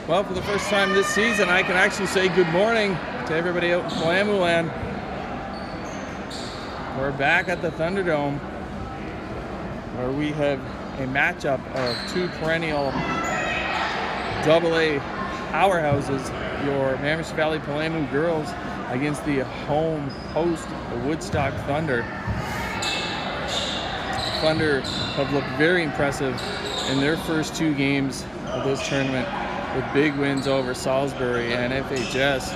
Well, for the first time this season, I can actually say good morning to everybody out in Palamu land. We're back at the Thunderdome, where we have a matchup of two perennial AA powerhouses, your Mammoth Valley Palamu girls against the home host, the Woodstock Thunder. Thunder have looked very impressive in their first two games of this tournament, with big wins over Salisbury and FHS.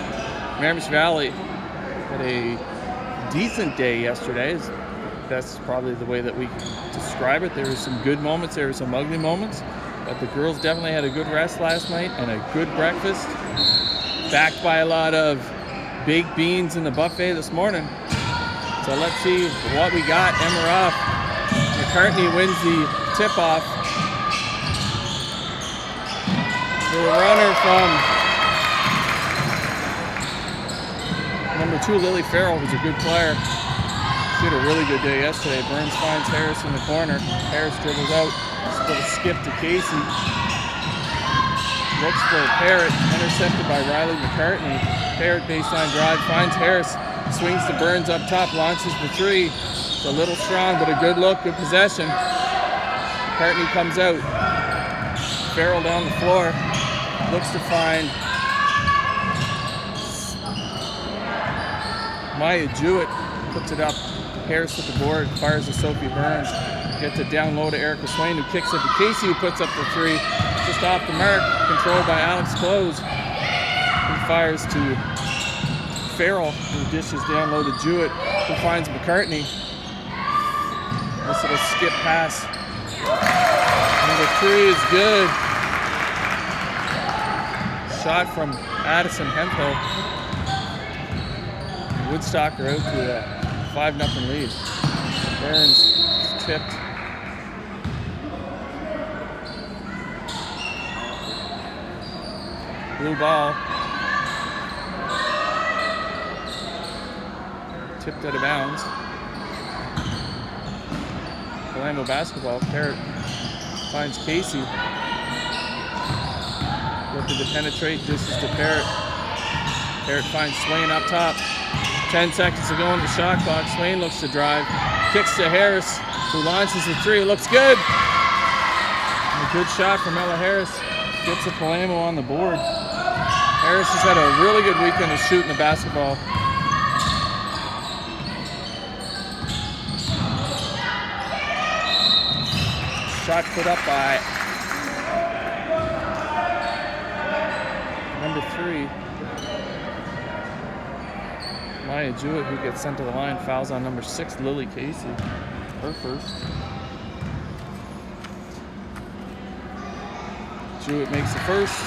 Mammoth Valley had a decent day yesterday. That's probably the way that we can describe it. There were some good moments, there were some ugly moments, but the girls definitely had a good rest last night and a good breakfast, backed by a lot of baked beans in the buffet this morning. So let's see what we got. Emma McCartney wins the tip-off. The runner from number 2, Lily Farrell, who's a good player. She had a really good day yesterday. Burns finds Harris in the corner. Harris dribbles out. Little skip to Casey. Looks for Parrott, intercepted by Riley McCartney. Parrott baseline drive, finds Harris, swings to Burns up top, launches the three. It's a little strong, but a good look, good possession. McCartney comes out. Farrell down the floor. Looks to find Maya Jewett, puts it up. Harris with the board, fires to Sophie Burns. Gets it down low to Erica Swain, who kicks it to Casey, who puts up the three. Just off the mark, controlled by Alex Close. He fires to Farrell, who dishes down low to Jewett, who finds McCartney. Nice little skip pass. Number 3 is good. Shot from Addison Hemphill. Woodstock are out to a 5-0 lead. Burns is tipped. Blue ball. Tipped out of bounds. Palamu basketball. Parrott finds Casey. Looking to penetrate, dishes to Parrott. Parrott finds Swain up top. 10 seconds to go in the shot clock. Swain looks to drive. Kicks to Harris, who launches the three. Looks good. A good shot from Ella Harris. Gets the Palamu on the board. Harris has had a really good weekend of shooting the basketball. Shot put up by number 3, Maya Jewett, who gets sent to the line. Fouls on number 6, Lily Casey. Her first. Jewett makes the first.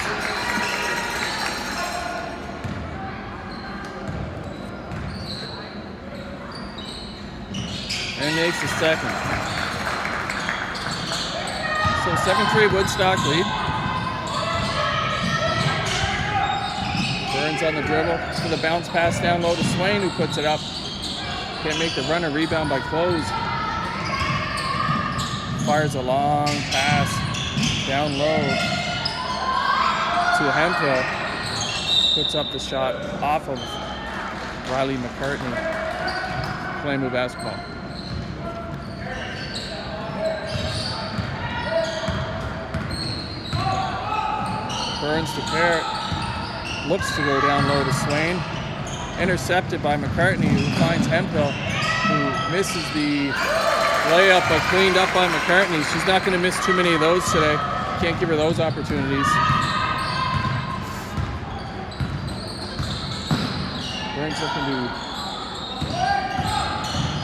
And makes the second. So 7-3 Woodstock lead. Burns on the dribble. It's for the bounce pass down low to Swain, who puts it up. Can't make the runner. Rebound by Close. Fires a long pass down low to Hemphill. Puts up the shot off of Riley McCartney. Palamu basketball. Burns to Parrott. Looks to go down low to Swain. Intercepted by McCartney, who finds Hemphill, who misses the layup, but cleaned up by McCartney. She's not going to miss too many of those today. Can't give her those opportunities. Burns looking to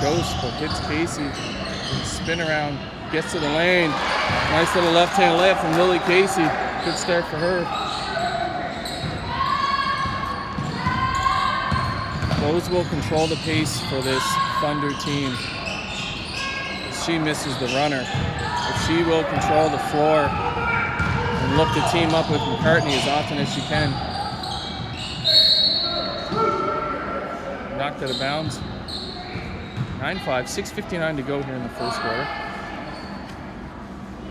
ghost, but hits Casey. Spin around, gets to the lane. Nice little left-hand layup from Lily Casey. Good start for her. Close will control the pace for this Thunder team. She misses the runner, but she will control the floor and look to team up with McCartney as often as she can. Knocked out of bounds. 9-5, 6:59 to go here in the first quarter.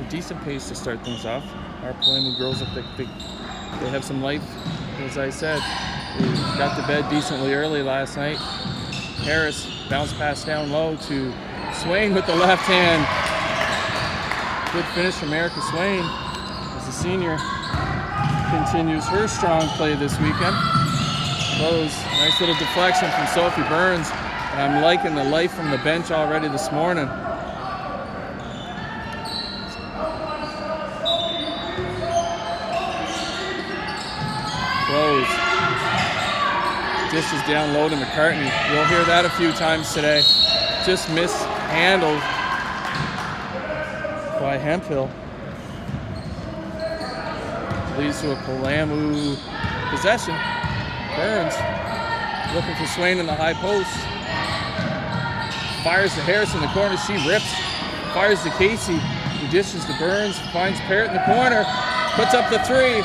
A decent pace to start things off. Our Palamu girls look like they They have some life, as I said. They got to bed decently early last night. Harris bounce pass down low to Swain with the left hand. Good finish from Erica Swain as the senior continues her strong play this weekend. Close, nice little deflection from Sophie Burns. And I'm liking the life from the bench already this morning. Close. Dishes down low to McCartney. You'll hear that a few times today. Just mishandled by Hemphill. Leads to a Palamu possession. Burns looking for Swain in the high post. Fires to Harris in the corner. She rips. Fires to Casey. Who dishes to Burns. Finds Parrott in the corner. Puts up the three.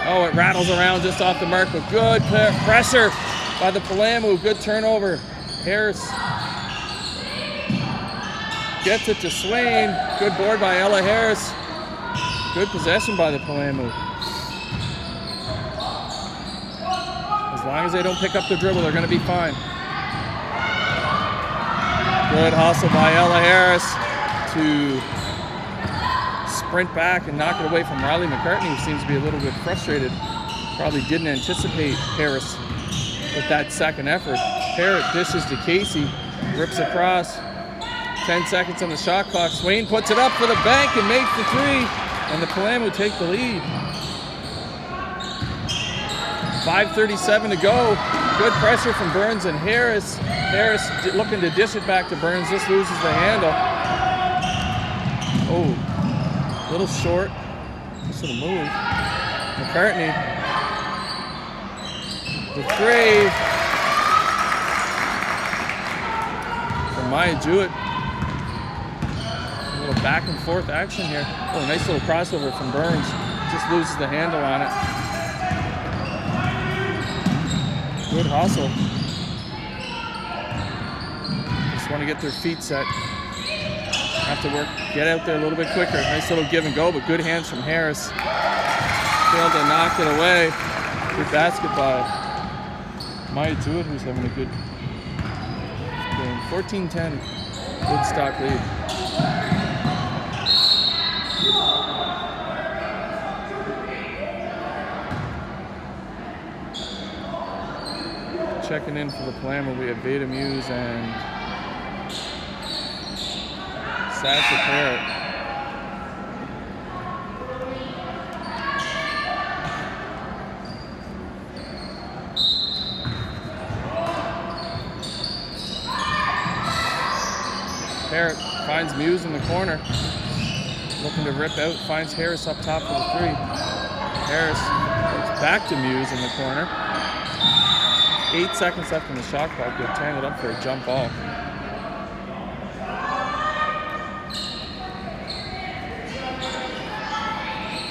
Oh, it rattles around just off the mark, but good pressure by the Palamu. Good turnover. Harris gets it to Swain. Good board by Ella Harris. Good possession by the Palamu. As long as they don't pick up the dribble, they're going to be fine. Good hustle by Ella Harris to sprint back and knock it away from Riley McCartney, who seems to be a little bit frustrated. Probably didn't anticipate Harris with that second effort. Parrott dishes to Casey, rips across. 10 seconds on the shot clock. Swain puts it up for the bank and makes the three, and the Palamu take the lead. 5:37 to go. Good pressure from Burns and Harris. Harris looking to dish it back to Burns, just loses the handle. Oh, a little short. Just little move. McCartney. The three. From Maya Jewett. A little back and forth action here. Oh, nice little crossover from Burns. Just loses the handle on it. Good hustle. Just want to get their feet set. Have to work, get out there a little bit quicker. Nice little give and go, but good hands from Harris. Failed to knock it away. Good basket by Maya Jewett, who's having a good game. 14-10, Woodstock lead. Checking in for the Palamu, we have Veda Muse and Sasha Parrott. Parrott finds Muse in the corner, looking to rip out, finds Harris up top for the three. Harris goes back to Muse in the corner. 8 seconds left in the shot clock. They're tying it up for a jump ball.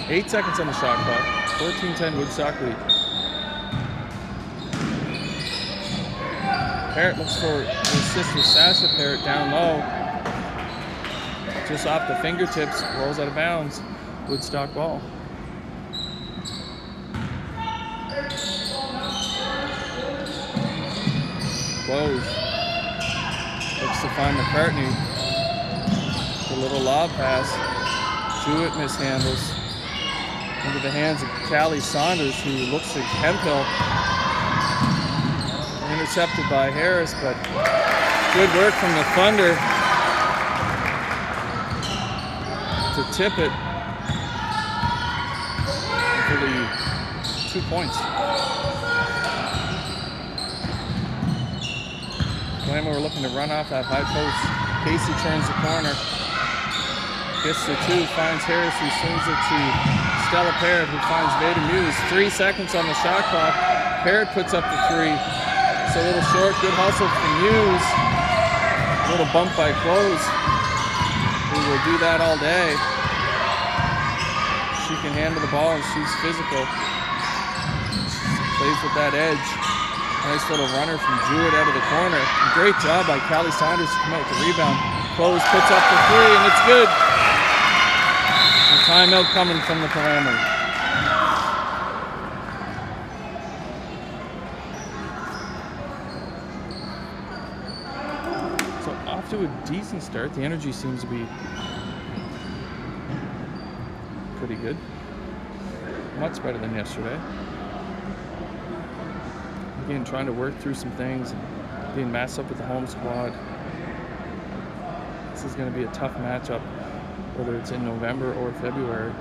Eight seconds on the shot clock. 14-10 Woodstock lead. Parrott looks for the assist with Sasha. Parrott down low. Just off the fingertips. Rolls out of bounds. Woodstock ball. Close. Looks to find McCartney. A little lob pass. Jewett mishandles. Into the hands of Callie Saunders, who looks to Hemphill. Intercepted by Harris, but good work from the Thunder to tip it for the 2 points. Palamu were looking to run off that high post. Casey turns the corner. Gets the two, finds Harris, who swings it to Stella Parrott, who finds Veda Muse. 3 seconds on the shot clock. Parrott puts up the three. It's a little short. Good hustle from Muse. A little bump by Close, who will do that all day. She can handle the ball and she's physical. Plays with that edge. Nice little runner from Jewett out of the corner. Great job by Callie Saunders to come out with the rebound. Close puts up the three, and it's good. A timeout coming from the Palamu. off to a decent start. The energy seems to be pretty good. Much better than yesterday. Again, trying to work through some things and being matched up with the home squad. This is going to be a tough matchup, whether it's in November or February.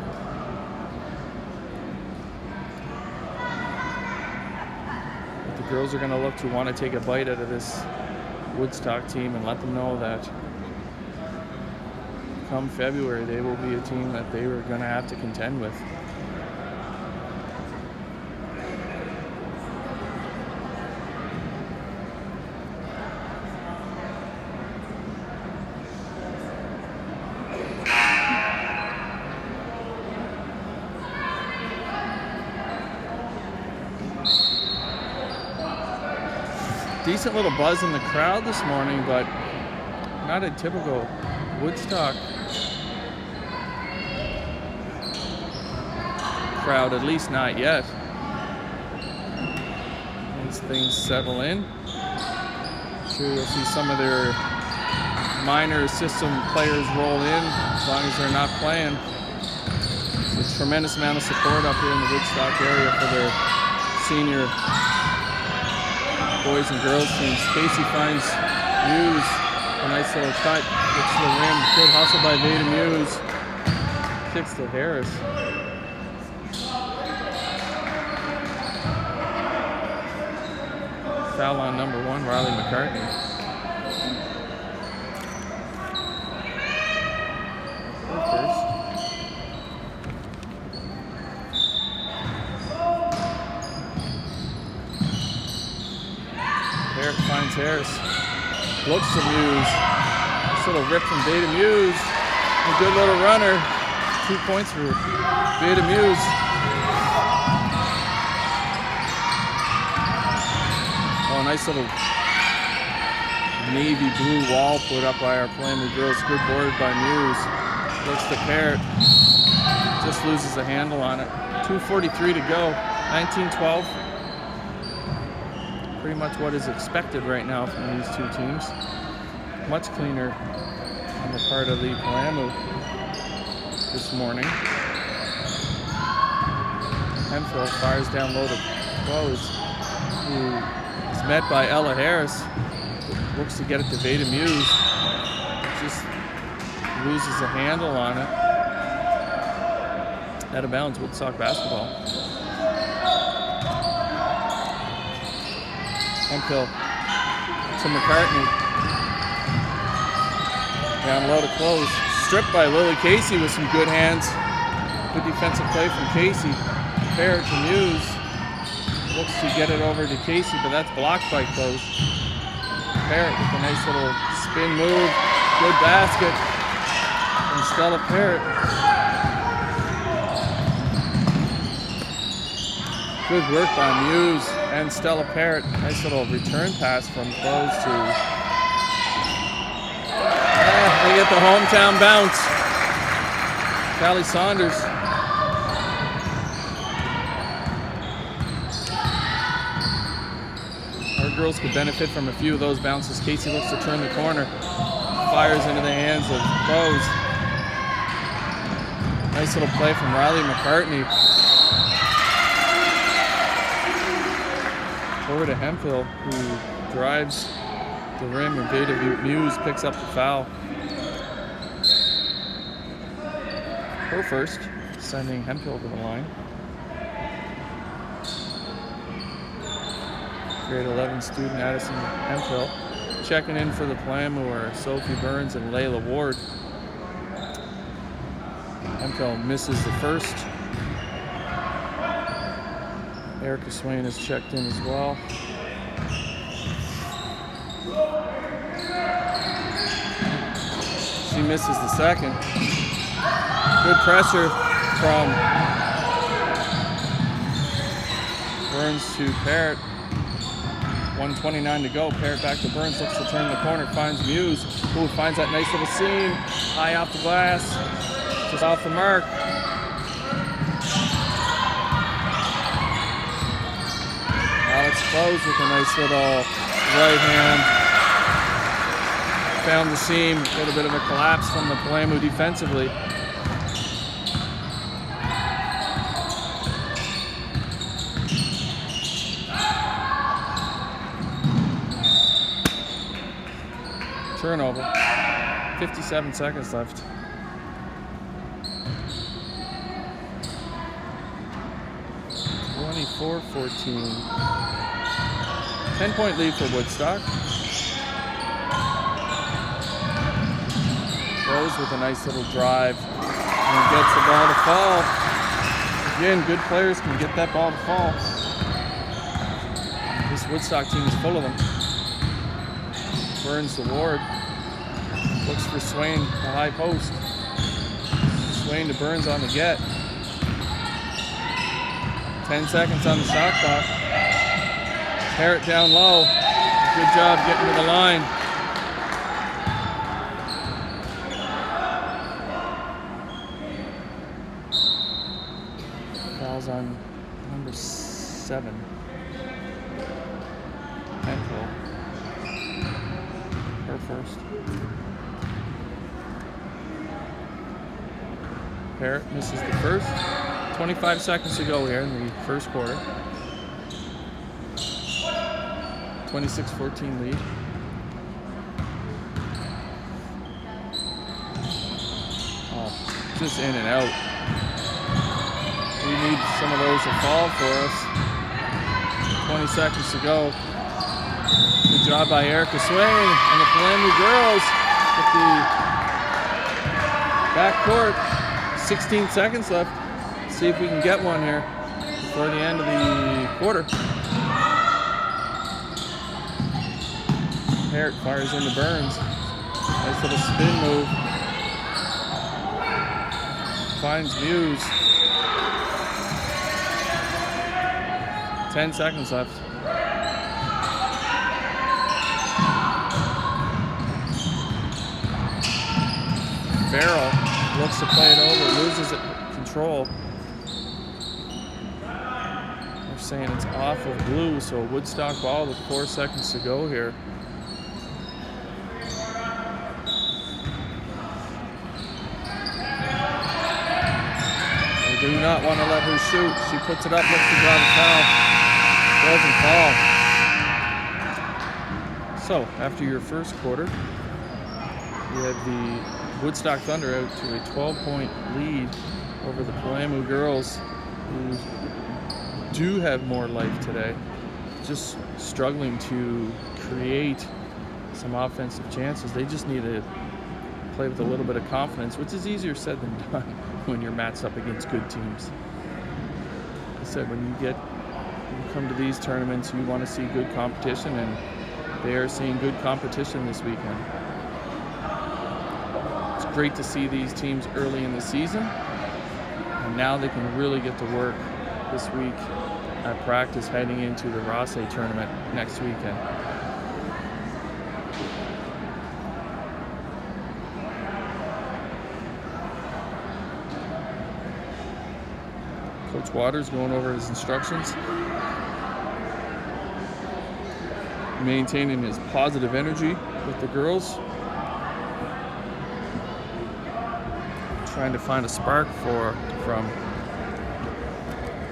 But the girls are going to look to want to take a bite out of this Woodstock team and let them know that come February, they will be a team that they were going to have to contend with. Decent little buzz in the crowd this morning, but not a typical Woodstock crowd, at least not yet. Once things settle in, I'm sure you'll see some of their minor system players roll in, as long as they're not playing. There's a tremendous amount of support up here in the Woodstock area for their senior boys and girls teams. Casey finds Muse, a nice little cut, gets to the rim, good hustle by Veda Muse, kicks to Harris. Foul on number 1, Riley McCartney. First. Harris finds Harris. Looks to Muse. This little rip from Veda Muse. A good little runner. 2 points for Veda Muse. Oh, nice little navy blue wall put up by our Palamu girls. Good board by Muse. Looks to Parrott. Just loses a handle on it. 2:43 to go. 19-12. Pretty much what is expected right now from these two teams. Much cleaner on the part of the Palamu this morning. Hemphill fires down low to close, who is met by Ella Harris. Looks to get it to Veda Muse. Just loses a handle on it. Out of bounds, Woodstock basketball. Hemphill to McCartney. Down low to close. Stripped by Lily Casey with some good hands. Good defensive play from Casey. Parrott to Muse. Looks to get it over to Casey, but that's blocked by Close. Parrott with a nice little spin move. Good basket from Stella Parrott. Good work by Muse and Stella Parrott. Nice little return pass from Close to... they get the hometown bounce. Callie Saunders. Our girls could benefit from a few of those bounces. Casey looks to turn the corner. Fires into the hands of Close. Nice little play from Riley McCartney. Over to Hemphill, who drives the rim, and Veda Muse picks up the foul. Her first, sending Hemphill to the line. Grade 11 student Addison Hemphill. Checking in for the Palamu are Sophie Burns and Layla Ward. Hemphill misses the first. Erica Swain has checked in as well. She misses the second. Good pressure from Burns to Parrott. 1:29 to go. Parrott back to Burns, looks to turn the corner, finds Muse, who finds that nice little seam, high off the glass, just off the mark. Alex Close with a nice little right hand found the seam. A little bit of a collapse from the Palamu defensively. Turnover. 57 seconds left. .14. 10-point lead for Woodstock. Rose with a nice little drive and gets the ball to fall. Again, good players can get that ball to fall. This Woodstock team is full of them. Burns the Ward. Looks for Swain, the high post. Swain to Burns on the get. 10 seconds on the shot clock. Parrott down low. Good job getting to the line. Fouls on number 7. Penfield. Her first. Parrott misses the first. 25 seconds to go here in the first quarter. 26-14 lead. Oh, just in and out. We need some of those to fall for us. 20 seconds to go. Good job by Erica Swain and the Palamu girls with the backcourt. 16 seconds left. See if we can get one here before the end of the quarter. Parrott fires into Burns. Nice little spin move. Finds Muse. 10 seconds left. Farrell looks to play it over, loses it, control. They're saying it's off of blue, so Woodstock ball with 4 seconds to go here. They do not want to let her shoot. She puts it up, looks to draw the foul. Doesn't fall. So, after your first quarter, you had the Woodstock Thunder out to a 12-point lead over the Palamu girls, who do have more life today, just struggling to create some offensive chances. They just need to play with a little bit of confidence, which is easier said than done when you're matched up against good teams. Like I said, when you come to these tournaments, you want to see good competition, and they are seeing good competition this weekend. Great to see these teams early in the season, and now they can really get to work this week at practice heading into the Rosse tournament next weekend. Coach Waters going over his instructions, maintaining his positive energy with the girls. Trying to find a spark from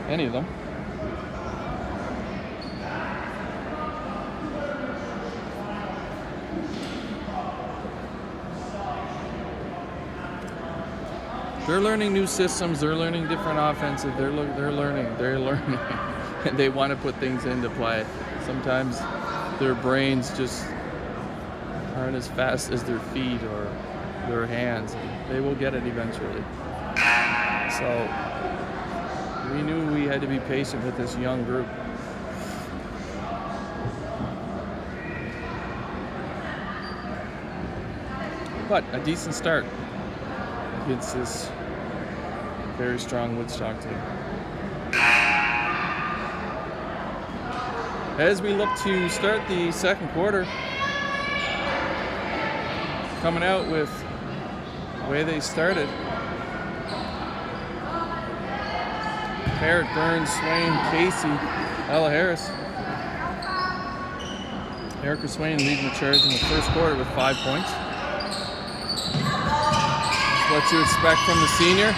any of them. They're learning new systems. They're learning different offensive. They're learning, and they want to put things into play. Sometimes their brains just aren't as fast as their feet or their hands. They will get it eventually. So we knew we had to be patient with this young group. But a decent start against this very strong Woodstock team. As we look to start the second quarter, coming out with the way they started. Parrott, Burns, Swain, Casey, Ella Harris. Erica Swain leading the charge in the first quarter with 5 points. what you expect from the senior.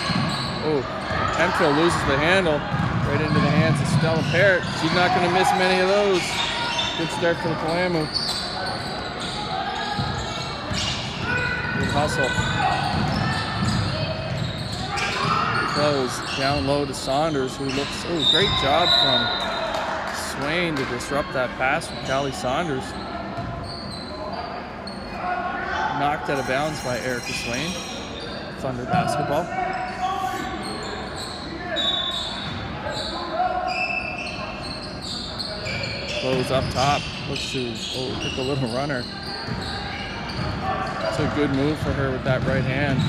Oh, Hemphill loses the handle right into the hands of Stella Parrott. She's not going to miss many of those. Good start for the Palamu. Good hustle. Close down low to Saunders, who looks, oh, great job from Swain to disrupt that pass from Callie Saunders. Knocked out of bounds by Erica Swain. Thunder basketball. Close up top. Looks to pick a little runner. It's a good move for her with that right hand.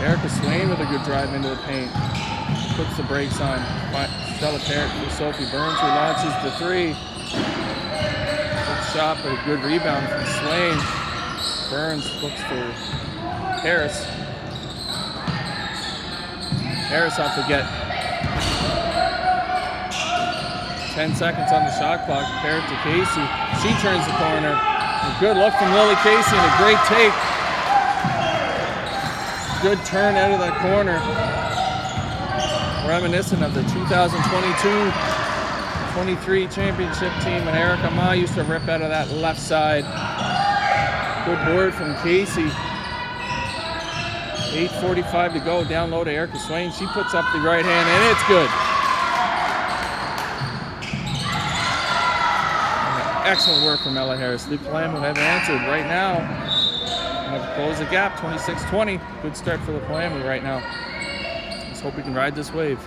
Erica Swain with a good drive into the paint. Puts the brakes on. Stella Parrott for Sophie Burns, who launches the three. Good shot, but a good rebound from Swain. Burns looks for Harris. Harris off the get. 10 seconds on the shot clock. Parrott to Casey. She turns the corner. A good look from Lily Casey and a great take. Good turn out of that corner. Reminiscent of the 2022-23 championship team when Erica Ma used to rip out of that left side. Good board from Casey. 8:45 to go. Down low to Erica Swain. She puts up the right hand, and it's good. Excellent work from Ella Harris. The Palamu have answered right now. And have closed the gap, 26-20. Good start for the Palamu right now. Let's hope we can ride this wave.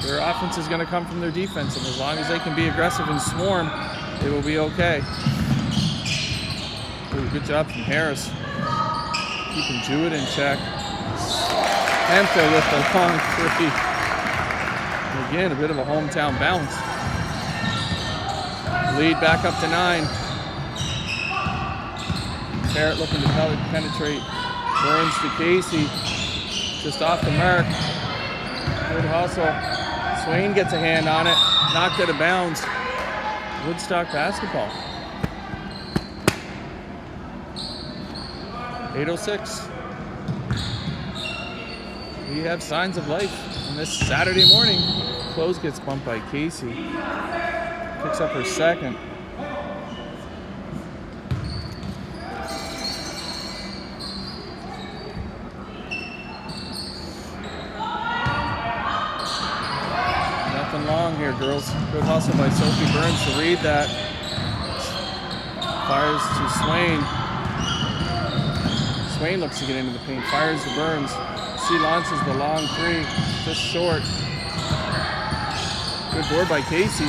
Their offense is going to come from their defense, and as long as they can be aggressive and swarm, it will be okay. Ooh, good job from Harris. Keeping Jewett in check. Hemphill with the long three. And again, a bit of a hometown bounce. Lead back up to 9. Parrott looking to penetrate. Burns to Casey. Just off the mark. Good hustle. Swain gets a hand on it. Knocked out of bounds. Woodstock basketball. 8:06. We have signs of life on this Saturday morning. Close gets bumped by Casey. Picks up her second. Nothing long here, girls. Good hustle by Sophie Burns to read that. Fires to Swain. Swain looks to get into the paint. Fires to Burns. She launches the long three. Just short. Good board by Casey.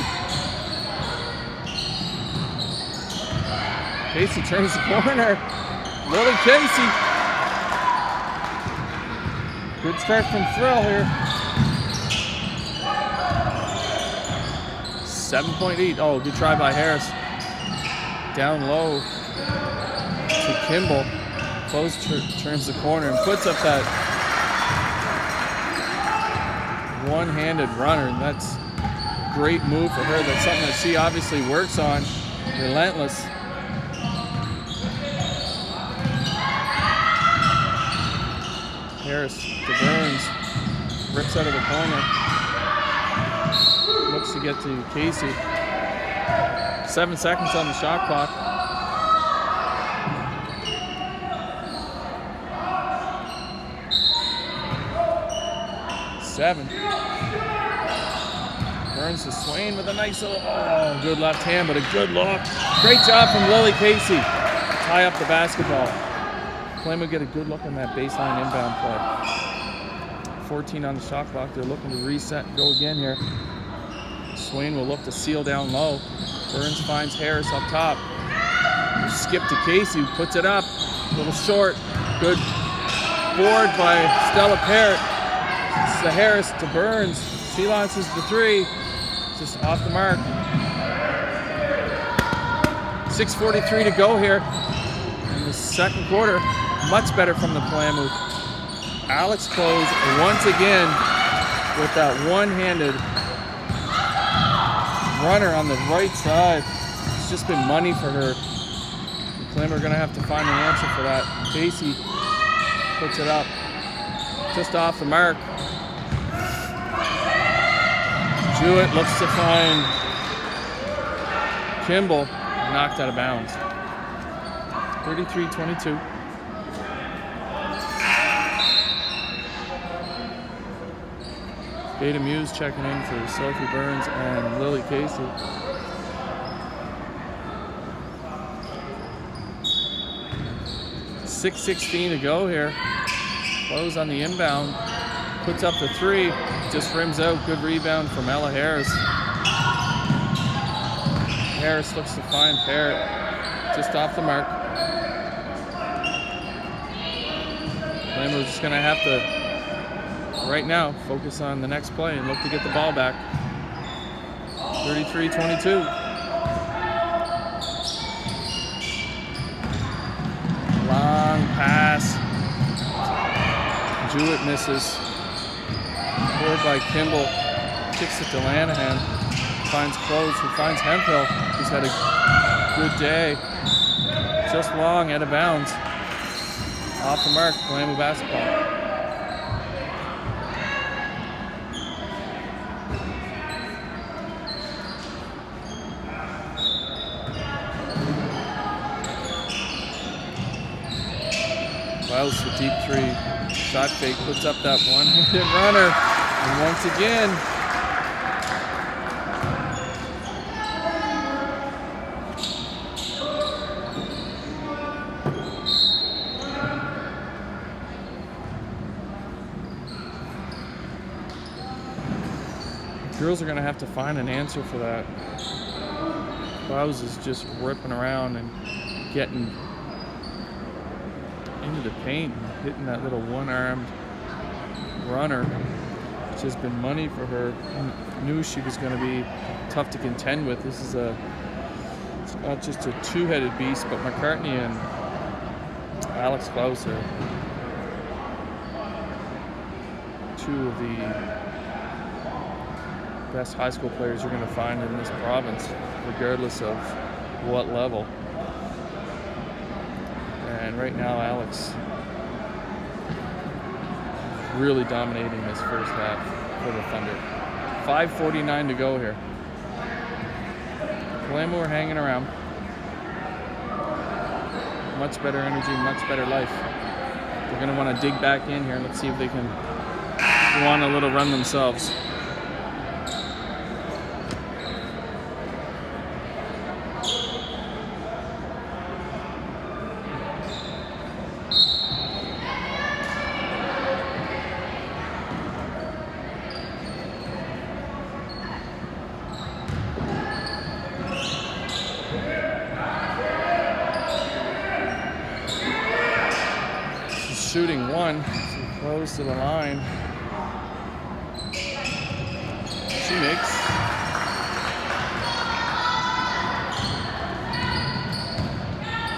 Casey turns the corner. Lily Casey. Good start from Thrill here. 7-point lead. Oh, good try by Harris. Down low to Kimball. Close turns the corner and puts up that one-handed runner. And that's a great move for her. That's something that she obviously works on. Relentless. Harris to Burns. Rips out of the corner. Looks to get to Casey. 7 seconds on the shot clock. Burns to Swain with a nice little, good left hand, but a good look. Great job from Lily Casey. Tie up the basketball. Palamu get a good look on that baseline inbound play. 14 on the shot clock. They're looking to reset and go again here. Swain will look to seal down low. Burns finds Harris up top. Skip to Casey, who puts it up. A little short. Good board by Stella Parrott. It's the Harris to Burns. She launches the three. Just off the mark. 6:43 to go here in the second quarter. Much better from the Palamu. Alex Close once again with that one-handed runner on the right side. It's just been money for her. The Flame are going to have to find an answer for that. Casey puts it up just off the mark. Jewett looks to find Kimball, knocked out of bounds. 33-22. Beta Muse checking in for Sophie Burns and Lily Casey. .6:16 to go here. Close on the inbound. Puts up the three. Just rims out. Good rebound from Ella Harris. Harris looks to find Parrott. Just off the mark. Flamer's just going to have to, right now, focus on the next play and look to get the ball back. 33-22. Long pass. Jewett misses. Forward by Kimball. Kicks it to Lanahan. Finds Close, who finds Hemphill, who's had a good day. Just long, out of bounds. Off the mark, Flamu basketball. Wells with deep three. Shot fake, puts up that one-handed runner. And once again, girls are going to have to find an answer for that. Bowes is just ripping around and getting into the paint and hitting that little one-armed runner. It's just been money for her. Knew she was going to be tough to contend with. This is it's not just a two-headed beast, but McCartney and Alex Klaus are two of the best high school players you're going to find in this province, regardless of what level. And right now, Alex is really dominating this first half for the Thunder. 5:49 to go here. Flamu are hanging around. Much better energy, much better life. They're going to want to dig back in here. Let's see if they can go on a little run themselves. Shooting one, so close to the line. She makes.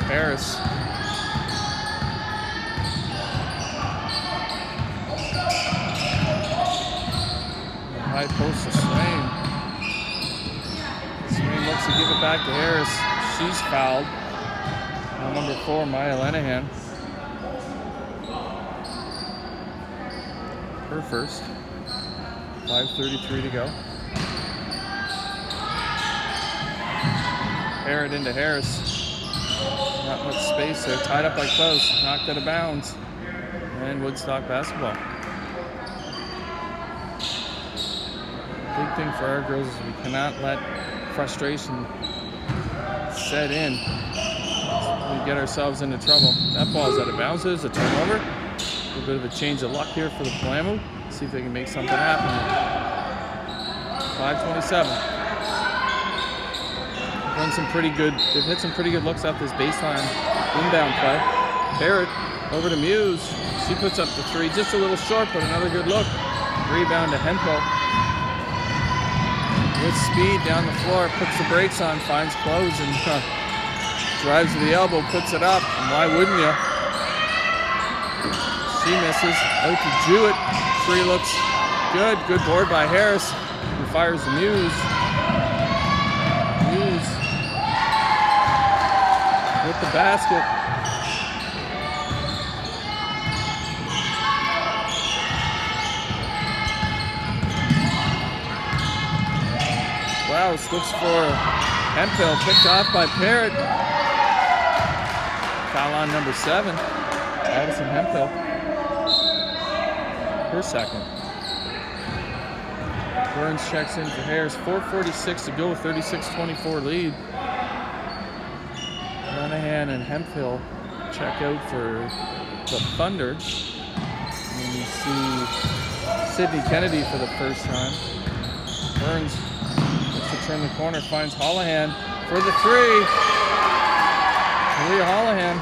Harris. High post to Swain. Swain looks to give it back to Harris. She's fouled. Now number 4, Maya Lenahan. Her first. 5:33 to go. Parrott into Harris. Not much space there. Tied up by Close. Knocked out of bounds. And Woodstock basketball. Big thing for our girls is we cannot let frustration set in. We get ourselves into trouble. That ball's out of bounds. There's a turnover. A little bit of a change of luck here for the Flamu. See if they can make something happen. 5:27. They've hit some pretty good looks off this baseline inbound play. Barrett over to Muse. She puts up the three, just a little short, but another good look. Rebound to Hemphill. With speed down the floor, puts the brakes on, finds Close, and drives to the elbow, puts it up. And why wouldn't you? She misses. Out to Jewett. Three looks good. Good board by Harris, who fires the Muse. Muse with the basket. Wow, slips for Hemphill, picked off by Parrott. Foul on number 7, Addison Hemphill. Her second. Burns checks in for Harris. 4:46 to go, 36-24 lead. Monahan and Hemphill check out for the Thunder. And you see Sidney Kennedy for the first time. Burns looks to turn the corner, finds Holohan for the 3. Malia Holohan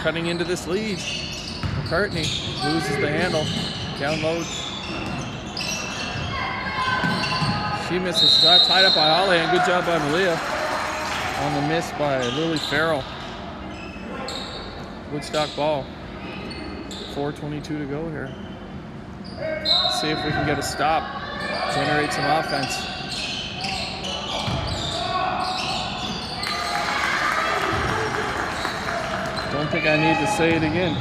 cutting into this lead. McCartney loses the handle. Down low. She misses. She got tied up by Holohan. Good job by Malia. On the miss by Lily Farrell. Woodstock ball. 4:22 to go here. Let's see if we can get a stop. Generate some offense. Don't think I need to say it again.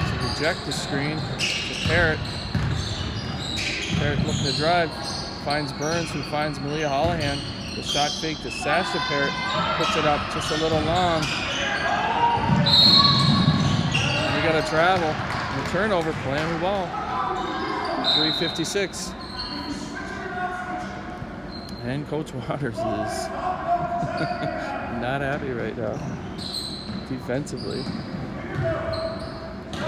To reject the screen to Parrott. Parrott looking to drive. Finds Burns, who finds Malia Holohan. The shot fake to Sasha Parrott. Puts it up just a little long. And we got to travel. And the turnover, playing the ball. 3:56. And Coach Waters is not happy right now, defensively.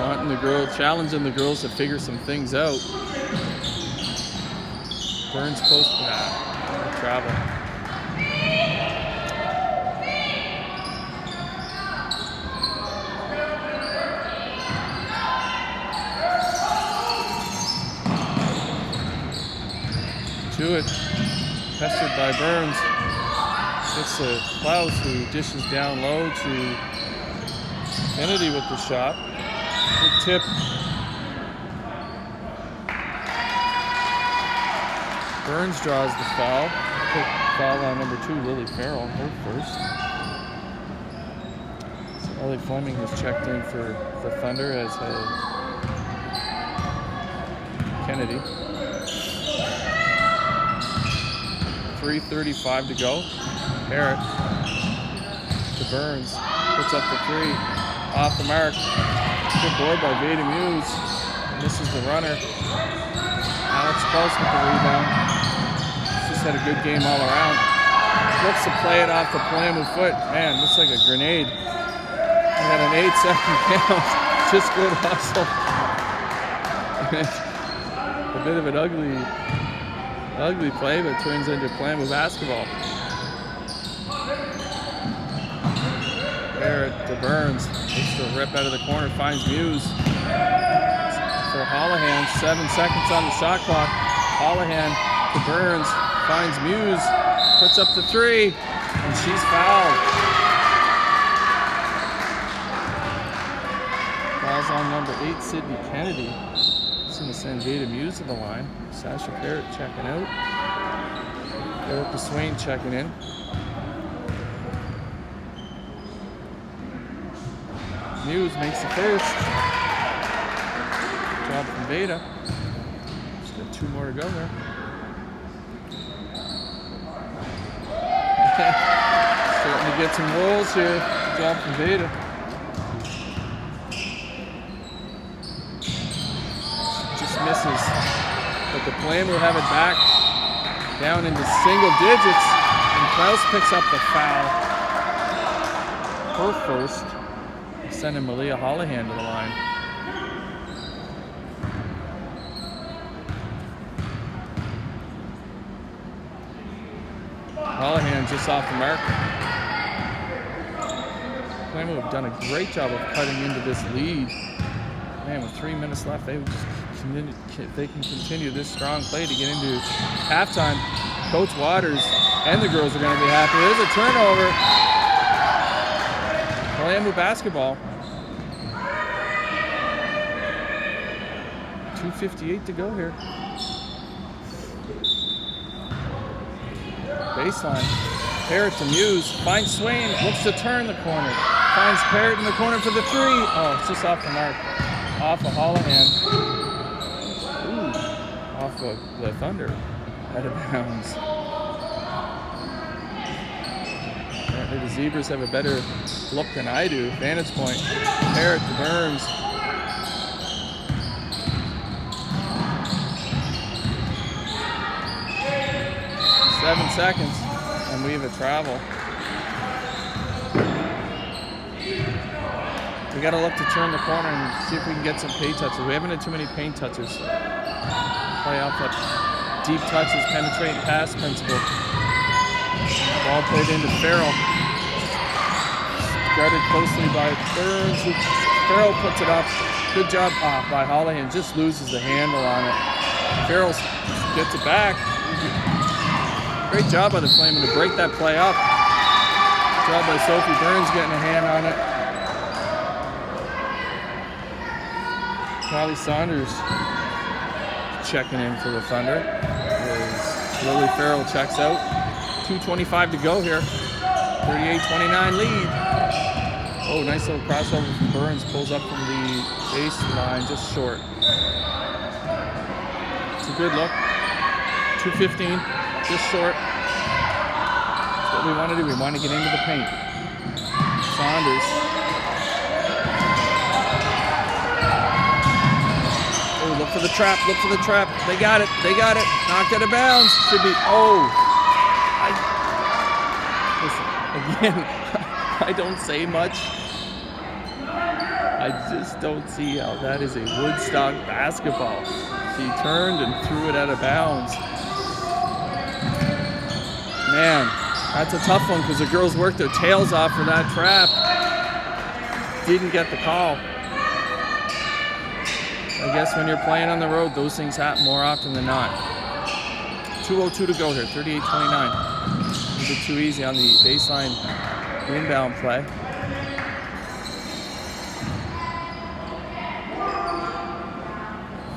Wanting the girls, challenging the girls to figure some things out. Burns post travel. To it. Pestered by Burns. It's Klaus who dishes down low to Kennedy with the shot. Good tip. Burns draws the foul. Foul on number 2, Lily Farrell, her first. So Ellie Fleming has checked in for the Thunder, as Kennedy. 3:35 to go. Parrott to Burns. Puts up the 3. Off the mark. Good board by Veda Muse. Misses the runner. Alex Close with the rebound. She's had a good game all around. Flips to play it off the Palermo foot. Man, looks like a grenade. We had an 8-second count. Just good hustle. A bit of an ugly play, but turns into Palermo basketball. Barrett to Burns. Takes the rip out of the corner, finds Muse. For Holohan, 7 seconds on the shot clock. Holohan to Burns, finds Muse, puts up the 3, and she's fouled. Fouls on number 8, Sidney Kennedy. It's going to send Veda Muse to the line. Sasha Parrott checking out. Erica Swain checking in. Muse makes the first. Job from Veda. Just got 2 more to go there. Starting to get some rolls here. Job from Veda. Just misses. But the Flame will have it back down into single digits. And Klaus picks up the foul. Her first. Sending Malia Holohan to the line. Holohan just off the mark. Flamengo have done a great job of cutting into this lead. Man, with 3 minutes left, they can continue this strong play to get into halftime. Coach Waters and the girls are going to be happy. There's a turnover. Flamengo basketball. 2:58 to go here. baseline. Parrott to Muse. Finds Swain. Looks to turn the corner. Finds Parrott in the corner for the three. Oh, it's just off the mark. Off of Holohan. Ooh. Off of the Thunder. Out of bounds. Apparently the Zebras have a better look than I do. Vantage point. Parrott to Burns. Seven seconds, and we have a travel. We got to look to turn the corner and see if we can get some paint touches. We haven't had too many paint touches. Play off that deep touches, penetrating pass principle. Ball played into Farrell. Guarded closely by Burns. Farrell puts it up. Good job by Holohan. Just loses the handle on it. Farrell gets it back. Great job by the Flamen to break that play up. Good job by Sophie Burns getting a hand on it. Callie Saunders checking in for the Thunder. As Lily Farrell checks out. 2:25 to go here. 38-29 lead. Oh, nice little crossover from Burns. Pulls up from the baseline, just short. It's a good look. 2:15, just short. That's what we want to do. We want to get into the paint. Saunders. Oh, look for the trap. Look for the trap. They got it. They got it. Knocked out of bounds. Should be. Oh. Listen, again, I don't say much. I just don't see how that is a Woodstock basketball. She turned and threw it out of bounds. Man, that's a tough one because the girls worked their tails off for that trap. Didn't get the call. I guess when you're playing on the road, those things happen more often than not. 2:02 to go here, 38-29. A bit too easy on the baseline inbound play.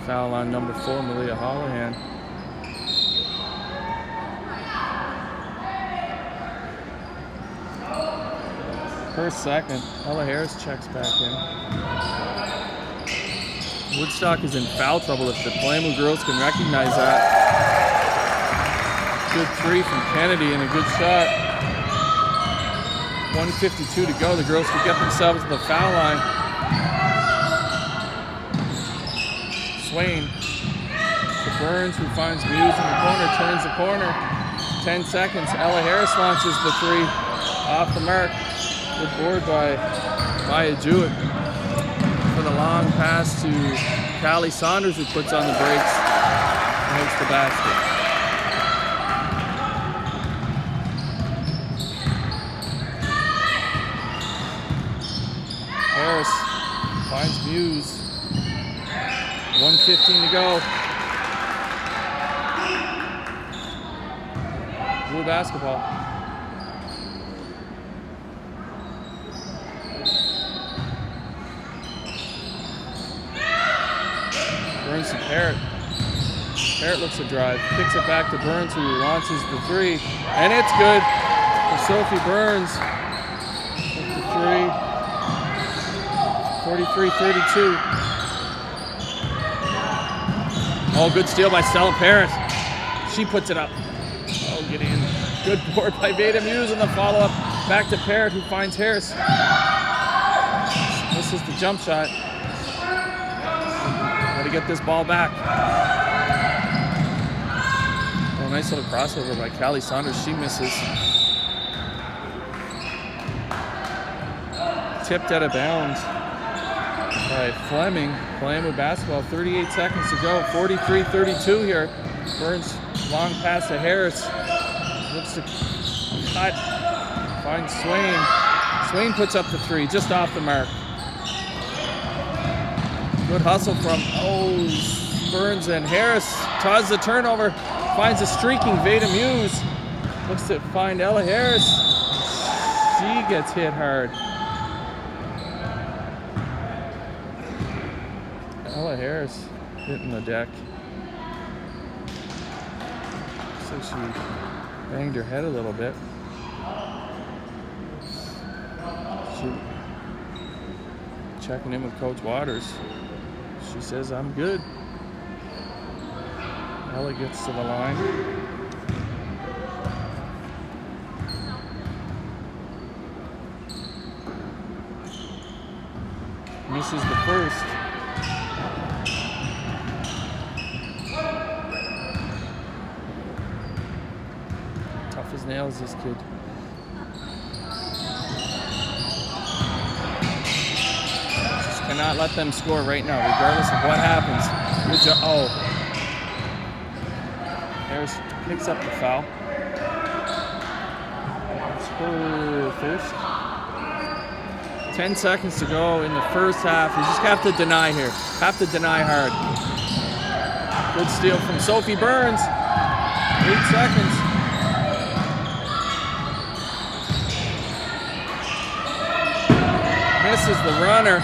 Foul on number 4, Malia Holohan. First second, Ella Harris checks back in. Woodstock is in foul trouble if the Palamu girls can recognize that. Good three from Kennedy and a good shot. 1:52 to go. The girls could get themselves to the foul line. Swain to Burns, who finds Muse in the corner, turns the corner. 10 seconds. Ella Harris launches the three off the mark. Good board by Maya Jewett for the long pass to Callie Saunders, who puts on the brakes and makes the basket. Harris finds Muse. 1:15 to go. Blue basketball. Burns to Parrott. Parrott looks to drive. Kicks it back to Burns, who launches the three. And it's good for Sophie Burns. With the three. 43-32. Oh, good steal by Stella Parrott. She puts it up. Oh, get in. Good board by Veda Muse on the follow-up. Back to Parrott, who finds Harris. Misses the jump shot. Got to get this ball back. Oh, nice little crossover by Callie Saunders. She misses. Tipped out of bounds by Fleming. Playing with basketball. 38 seconds to go. 43-32 here. Burns long pass to Harris. Looks to cut. Finds Swain. Swain puts up the three, just off the mark. Good hustle from Burns, and Harris tries the turnover. Finds a streaking Veda Muse. Looks to find Ella Harris. She gets hit hard. Ella Harris hitting the deck. So she Banged her head a little bit. Checking in with Coach Waters. She says, I'm good. Ella gets to the line. Misses the first. Tough as nails, this kid. Just cannot let them score right now, regardless of what happens. Good job. Oh. Harris picks up the foul. It's her first. 10 seconds to go in the first half. You just have to deny here. Have to deny hard. Good steal from Sophie Burns. 8 seconds. Misses the runner.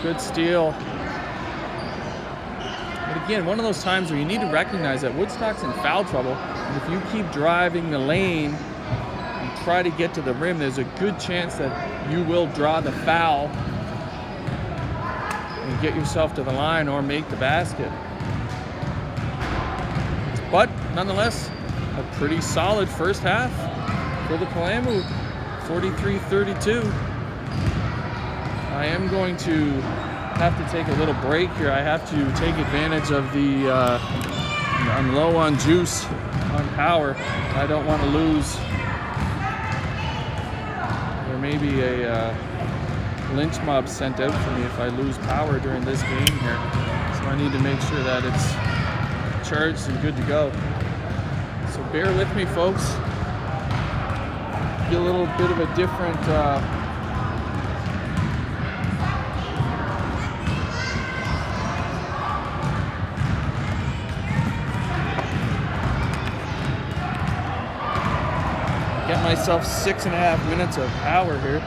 Good steal. But again, one of those times where you need to recognize that Woodstock's in foul trouble. And if you keep driving the lane and try to get to the rim, there's a good chance that you will draw the foul and get yourself to the line or make the basket. But nonetheless, a pretty solid first half for the Kalamu, 43-32. I am going to have to take a little break here. I have to take advantage of the I'm low on juice, on power. I don't want to lose. There may be a lynch mob sent out for me if I lose power during this game here. So I need to make sure that it's charged and good to go. So bear with me, folks. Be a little bit of a different get myself 6.5 minutes of power here.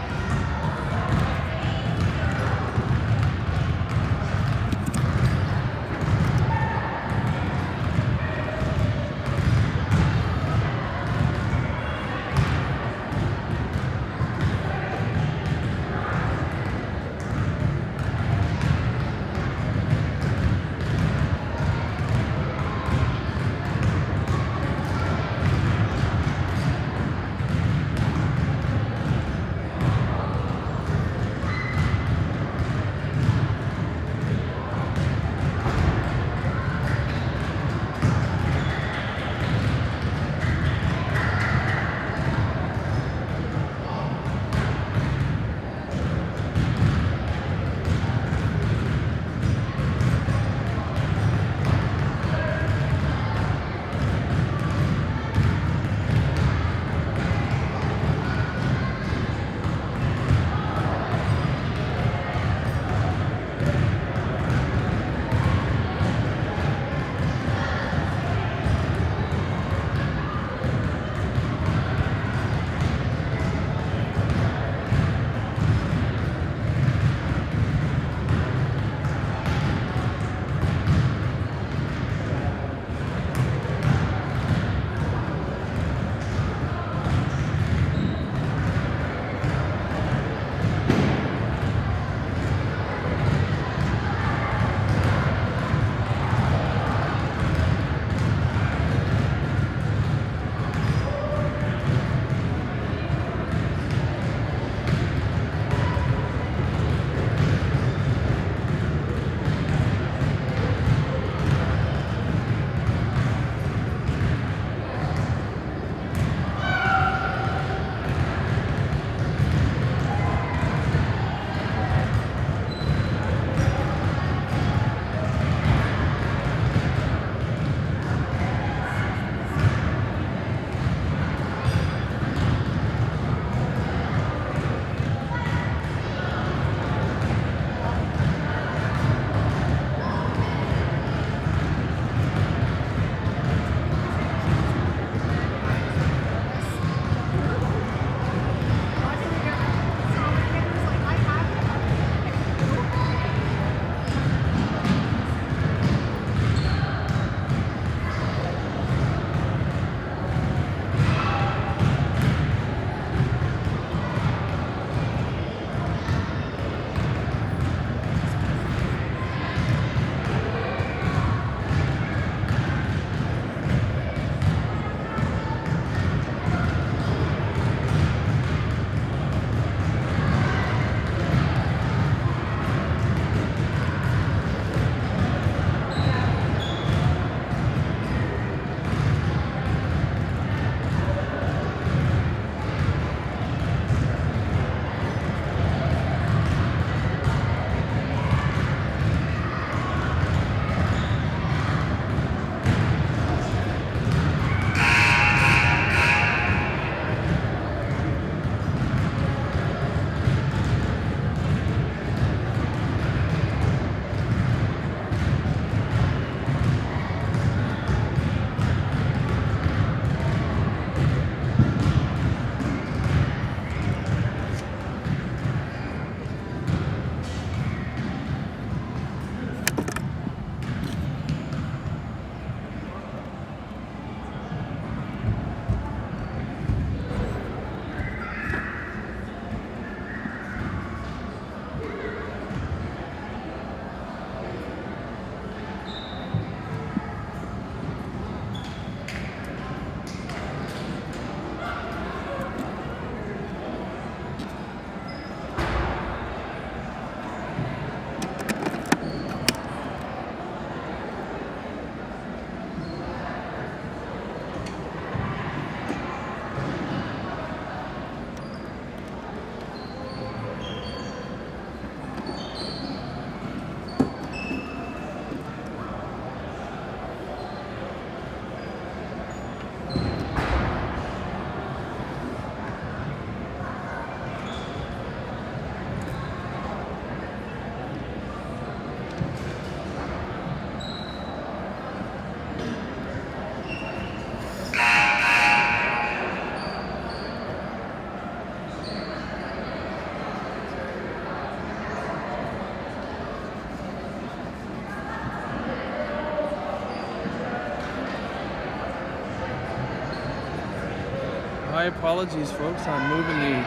My apologies, folks, on moving the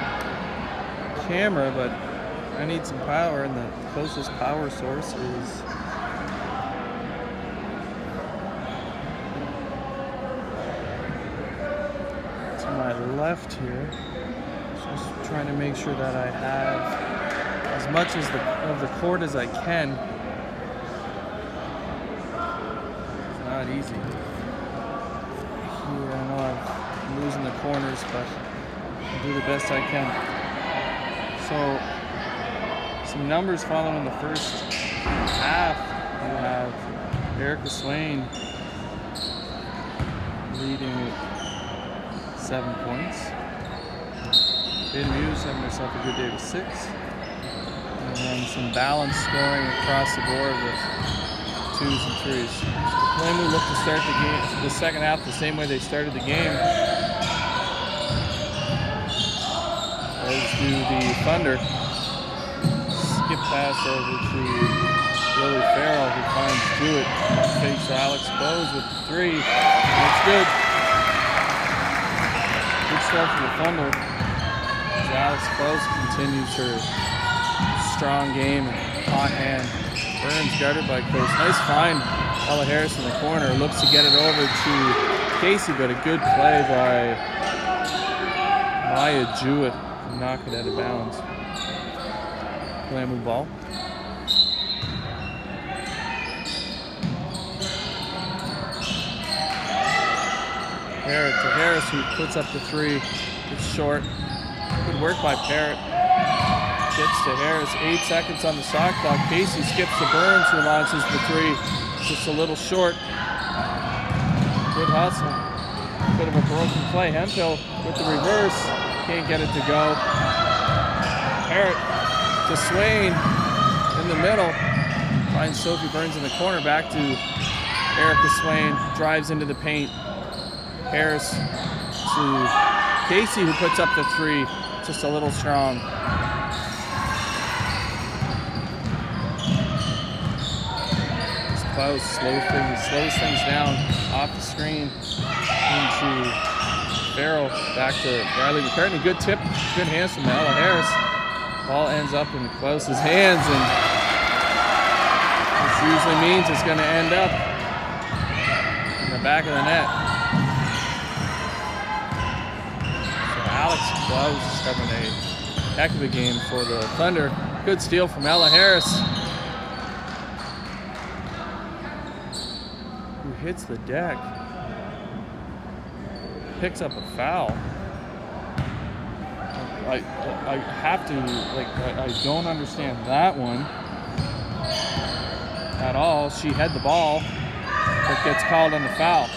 camera, but I need some power, and the closest power source is to my left here. Just trying to make sure that I have as much of the cord as I can. It's not easy. Here, I know I'm losing the corners, but I'll do the best I can. So, some numbers following the first half. You have Erica Swain leading with 7 points. Beta Muse having herself a good day with 6. And then some balanced scoring across the board with 2s and 3s. So the Flames look to start the second half the same way they started the game. As do the Thunder. Skip pass over to Lily Farrell, who finds Jewett. Fakes Alex Bose with the 3. That's good. Good start for the Thunder. As Alex Bose continues her strong game and hot hand. Burns guarded by Coast. Nice find. Ella Harris in the corner. Looks to get it over to Casey, but a good play by Maya Jewett to knock it out of bounds. Glamour ball. Parrott to Harris, who puts up the 3. It's short. Good work by Parrott. Gets to Harris. 8 seconds on the shot clock. Casey skips to Burns, who launches the 3. Just a little short. Good hustle. Bit of a broken play. Hemphill with the reverse. Can't get it to go. Parrott to Swain in the middle. Finds Sophie Burns in the corner. Back to Erica Swain. Drives into the paint. Harris to Casey, who puts up the 3. Just a little strong. Close, slows things down off the screen into Farrell. Back to Riley McCartney. Good tip, good hands from Ella Harris. Ball ends up in Klause's hands, and this usually means it's going to end up in the back of the net. So Alex Klaus is having a heck of a game for the Thunder. Good steal from Ella Harris, who hits the deck. Picks up a foul. I have to, I don't understand that one at all. She had the ball, but gets called on the foul.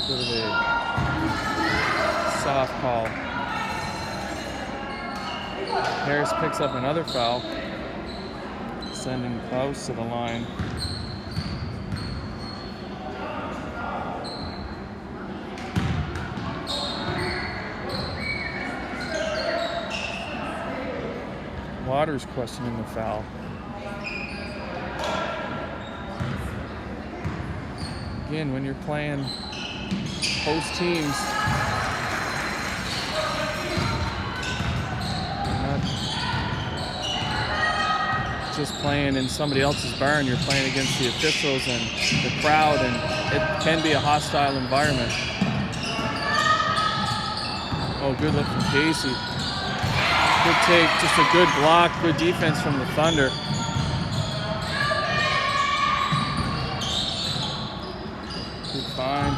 Sort of a soft call. Harris picks up another foul, sending Klaus to the line. Waters questioning the foul. Again, when you're playing host teams, you're not just playing in somebody else's barn, you're playing against the officials and the crowd, and it can be a hostile environment. Oh, good look from Casey. Good take, just a good block, good defense from the Thunder. Good find.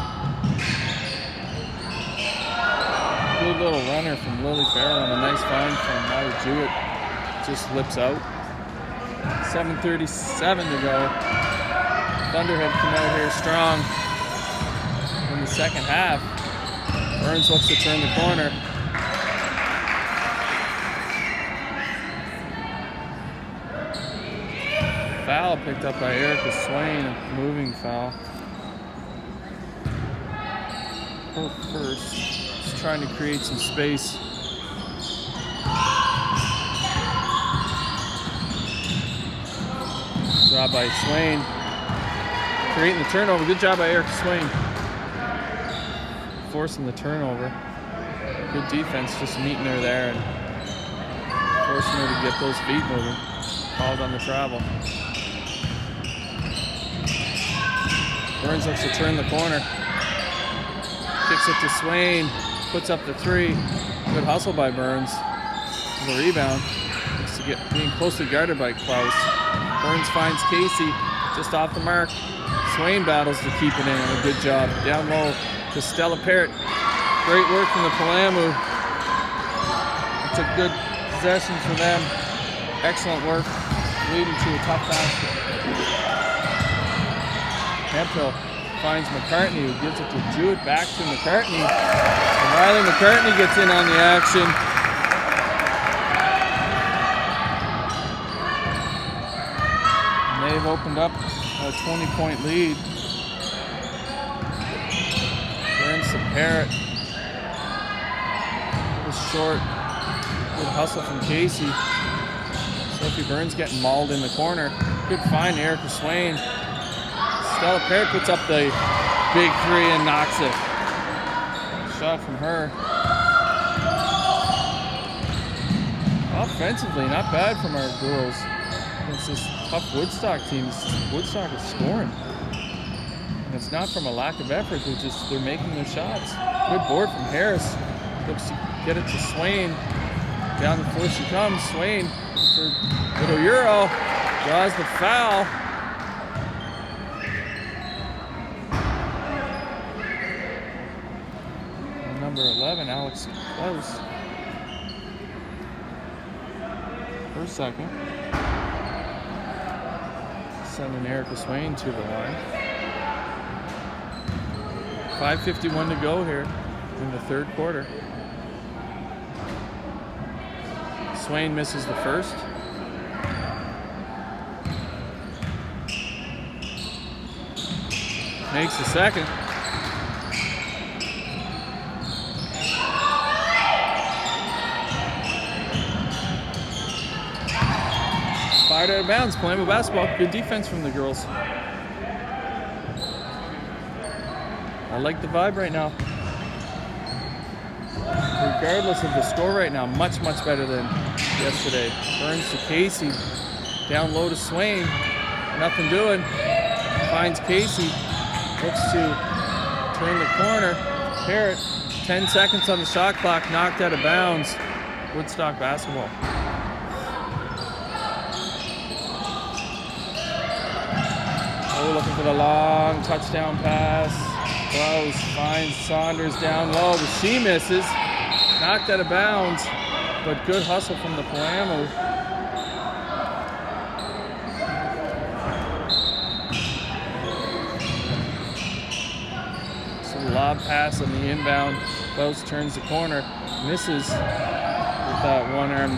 Good little runner from Lily Farrell, and a nice find from Maya Jewett. Just lips out. 7:37 to go. Thunder have come out here strong in the second half. Burns looks to turn the corner. Foul picked up by Erica Swain, a moving foul. Her first, just trying to create some space. Job by Swain, creating the turnover. Good job by Erica Swain. forcing the turnover. Good defense, just meeting her there and forcing her to get those feet moving. Called on the travel. Burns looks to turn the corner. Kicks it to Swain. Puts up the three. Good hustle by Burns. The rebound. Looks to get being closely guarded by Klaus. Burns finds Casey just off the mark. Swain battles to keep it in. A good job. Down low to Stella Parrott. Great work from the Palamu. It's a good possession for them. Excellent work, leading to a tough basket. Hemphill finds McCartney, who gives it to Jewett, back to McCartney. And Riley McCartney gets in on the action. And they've opened up a 20-point lead. Burns to Parrott. It was short. Good hustle from Casey. Sophie Burns getting mauled in the corner. Good find, Erica Swain. Stella Parrott puts up the big three and knocks it. Shot from her. Offensively, not bad from our girls. Against this tough Woodstock team. Woodstock is scoring. And it's not from a lack of effort. They're making their shots. Good board from Harris. Looks to get it to Swain. Down the floor she comes. Swain for little Euro. Draws the foul. Number 11, Alex Close. For a second. Sending Erica Swain to the line. 5:51 to go here in the third quarter. Swain misses the first. Makes the second. Fired out of bounds, playing with basketball. Good defense from the girls. I like the vibe right now. Regardless of the score right now, much better than yesterday. Burns to Casey. Down low to Swain. Nothing doing. Finds Casey. Looks to turn the corner. Parrott. 10 seconds on the shot clock. Knocked out of bounds. Woodstock basketball. Oh, looking for the long touchdown pass. Close. Finds Saunders down low, but she misses. Knocked out of bounds, but good hustle from the Palamu. So lob pass on the inbound. Close turns the corner. Misses with that one-hand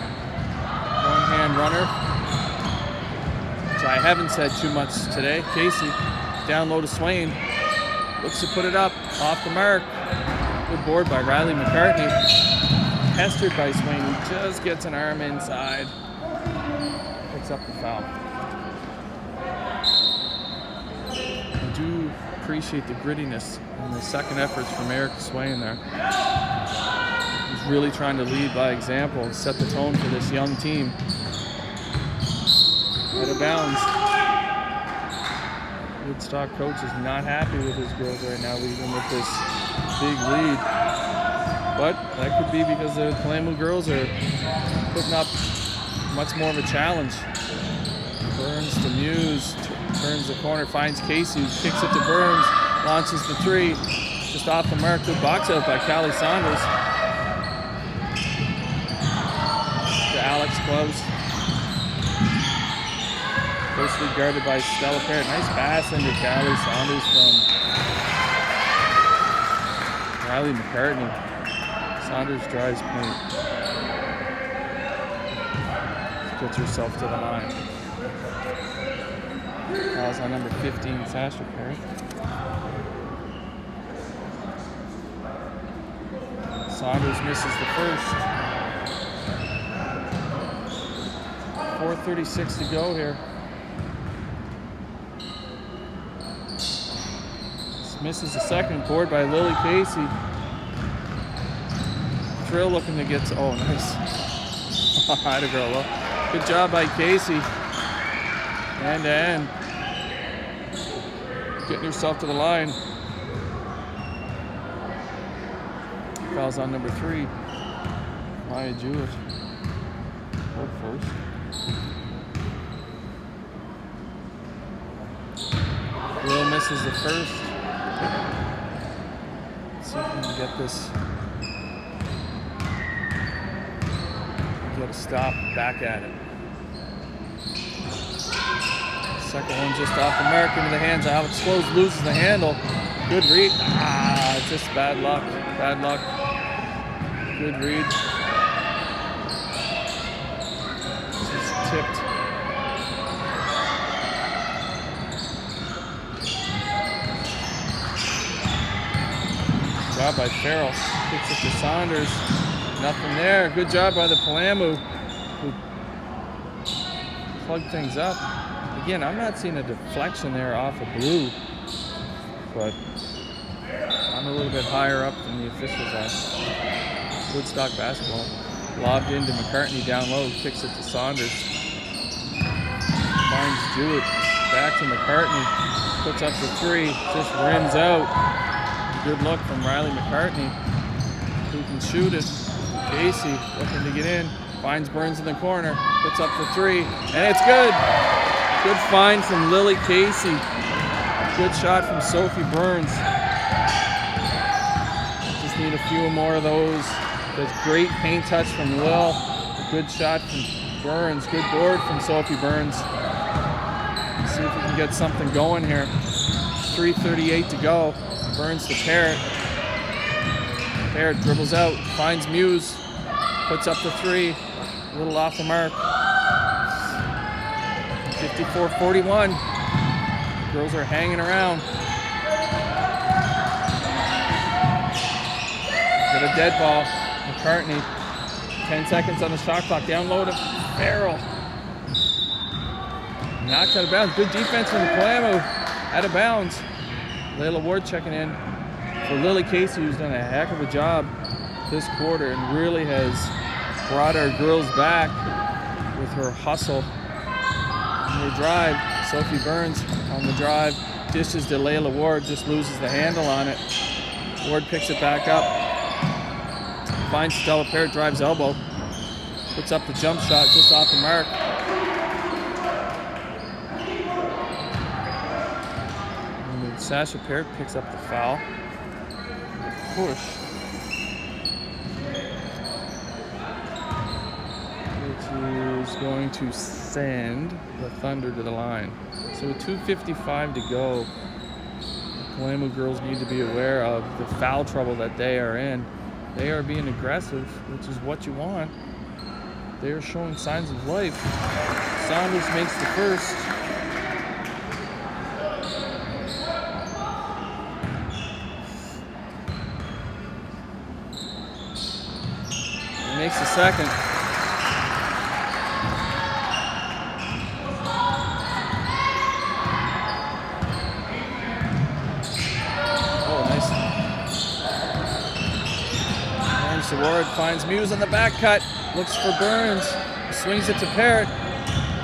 runner. So I haven't said too much today. Casey down low to Swain. Looks to put it up off the mark. Good board by Riley McCartney. Pestered by Swain, who just gets an arm inside. Picks up the foul. I do appreciate the grittiness and the second efforts from Eric Swain there. He's really trying to lead by example and set the tone for this young team. Out of bounds. Woodstock coach is not happy with his girls right now, even with this big lead. But that could be because the Palamu girls are putting up much more of a challenge. Burns to Muse, turns the corner, finds Casey, kicks it to Burns, launches the three, just off the mark. Good box out by Callie Saunders. To Alex Close. Closely guarded by Stella Parrott. Nice pass into Callie Saunders from Riley McCartney. Saunders drives point. Gets herself to the line. Fouls on number 15, Sasha Parrott. Saunders misses the first. 4:36 to go here. Misses the second, board by Lily Casey. Thrill looking to get to, oh, nice. Atta girl. Well, good job by Casey. End to end. Getting yourself to the line. Fouls on number 3. Maya Jewett. Hold first. Will misses the first. Let's see if we can get this. Get a stop, back at it. Second one just off the mark into the hands of Alex Close, loses the handle. Good read. Just bad luck. Bad luck. Good read. Just tipped. Good job by Farrell. Kicks it to Saunders. Nothing there. Good job by the Palamu, who plugged things up. Again, I'm not seeing a deflection there off of Blue, but I'm a little bit higher up than the officials are. Woodstock basketball. Lobbed into McCartney down low, kicks it to Saunders. Finds Jewett. Back to McCartney. Puts up the 3. Just rims out. Good look from Riley McCartney, who can shoot it. Casey looking to get in. Finds Burns in the corner. Puts up the 3. And it's good. Good find from Lily Casey. Good shot from Sophie Burns. Just need a few more of those. That's great paint touch from Lil. A good shot from Burns. Good board from Sophie Burns. Let's see if we can get something going here. 3:38 to go. Burns to Parrott. Parrott dribbles out. Finds Muse. Puts up the 3. A little off the mark. 54-41. Girls are hanging around. Got a dead ball. McCartney. 10 seconds on the shot clock. Down low to Farrell. Knocked out of bounds. Good defense from the Palamu. Out of bounds. Layla Ward checking in for Lily Casey, who's done a heck of a job this quarter and really has brought our girls back with her hustle. On the drive, Sophie Burns on the drive, dishes to Layla Ward, just loses the handle on it. Ward picks it back up, finds Stella Parrott, drives elbow, puts up the jump shot just off the mark. And then Sasha Parrott picks up the foul. Push. Which is going to send the Thunder to the line. So with 2:55 to go, the Palamu girls need to be aware of the foul trouble that they are in. They are being aggressive, which is what you want. They are showing signs of life. Saunders makes the first. He makes the second. Ward finds Muse on the back cut, looks for Burns, swings it to Parrott,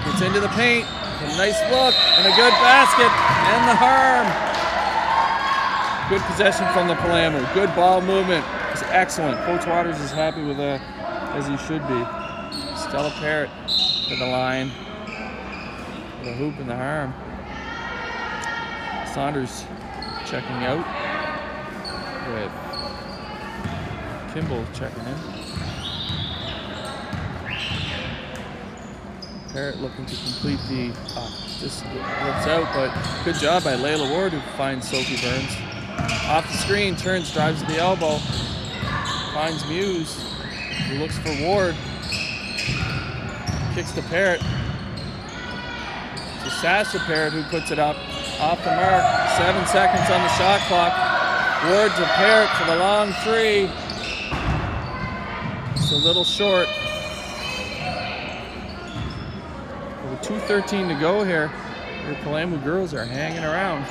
gets into the paint, a nice look, and a good basket, and the harm. Good possession from the Palamu, good ball movement, it's excellent. Coach Waters is happy with that, as he should be. Stella Parrott to the line, the hoop and the harm. Saunders checking out with Kimball checking in. Parrott looking to complete the, just looks out, but good job by Layla Ward, who finds Sophie Burns. Off the screen, turns, drives to the elbow, finds Muse, who looks for Ward. Kicks to Parrott. To Sasha Parrott, who puts it up off the mark. 7 seconds on the shot clock. Ward to Parrott for the long 3. It's a little short. With 2:13 to go here, the Palamu girls are hanging around.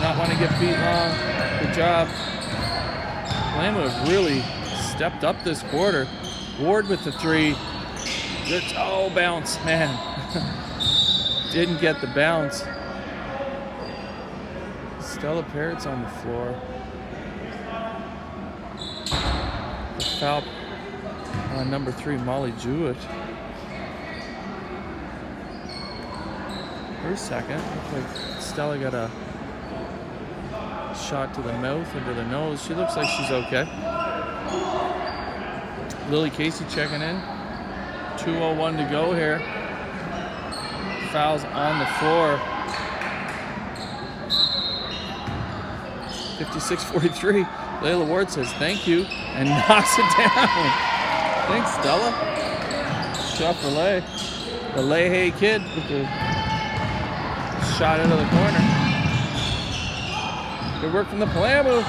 not want to get beat long. Good job. Lamb have really stepped up this quarter. Ward with the three. Good, oh, bounce, man. Didn't get the bounce. Stella Parrott's on the floor. Foul on number 3, Molly Jewett. For a second, looks like Stella got a shot to the mouth or to the nose. She looks like she's okay. Lily Casey checking in. 2:01 to go here. Fouls on the floor. 56-43. Layla Ward says thank you and knocks it down. Thanks, Stella. Shot for Lay. The Leahy kid with the shot out of the corner. Good work from the Palamu.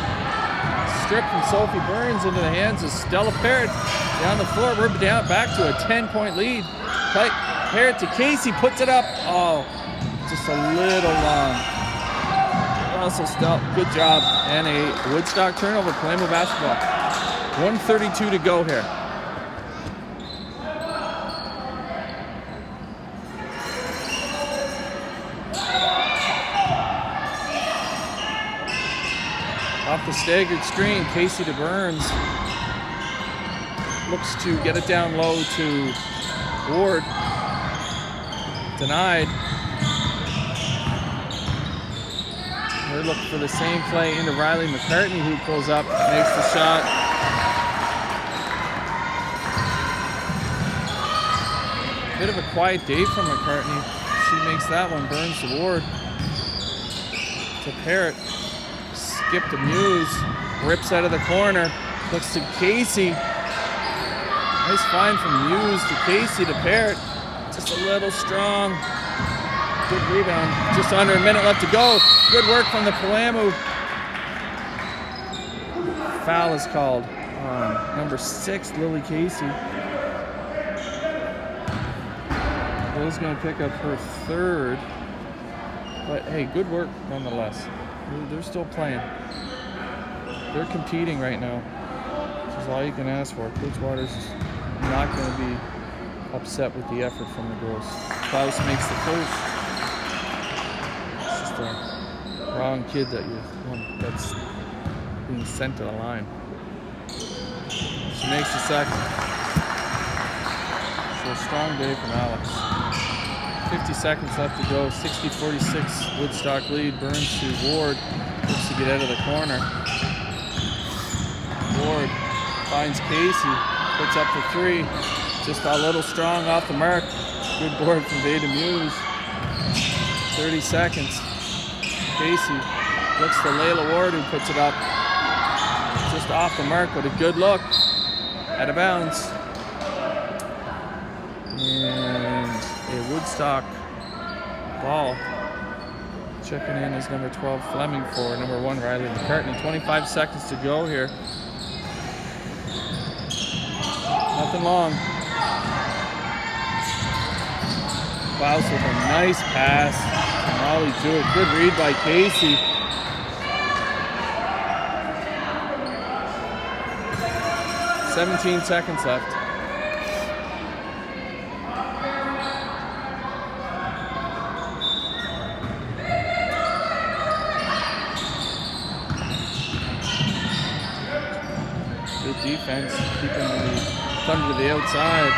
Strip from Sophie Burns into the hands of Stella Parrott. Down the floor, we're down back to a 10-point lead. Parrott to Casey, puts it up. Oh, just a little long. Russell Stella, good job. And a Woodstock turnover, Palamu basketball. 1:32 to go here. Off the staggered screen, Casey to Burns. Looks to get it down low to Ward. Denied. They're looking for the same play into Riley McCartney, who pulls up, makes the shot. Bit of a quiet day from McCartney. She makes that one. Burns to Ward. To Parrott. Skip to Muse. Rips out of the corner. Looks to Casey. Nice find from Muse to Casey to Parrott. Just a little strong. Good rebound. Just under a minute left to go. Good work from the Palamu. Foul is called on number 6, Lily Casey. Lily's going to pick up her third. But hey, good work nonetheless. They're still playing. They're competing right now. Which is all you can ask for. Coach Waters is not going to be upset with the effort from the girls. Klaus makes the first. It's just a wrong kid that's being sent to the line. She makes the second. So a strong day from Alex. 50 seconds left to go. 60-46 Woodstock lead. Burns to Ward. Looks to get out of the corner. Ward finds Casey. Puts up the three. Just a little strong off the mark. Good board from Veda Muse. 30 seconds. Casey looks to Layla Ward, who puts it up. Just off the mark, but a good look. Out of bounds. And a Woodstock ball. Checking in is number 12 Fleming for number 1 Riley McCartney. 25 seconds to go here. Nothing long. Klaus with a nice pass to Molly Jewett. Good read by Casey. "17 seconds left. Good defense, keeping the Thunder to the outside.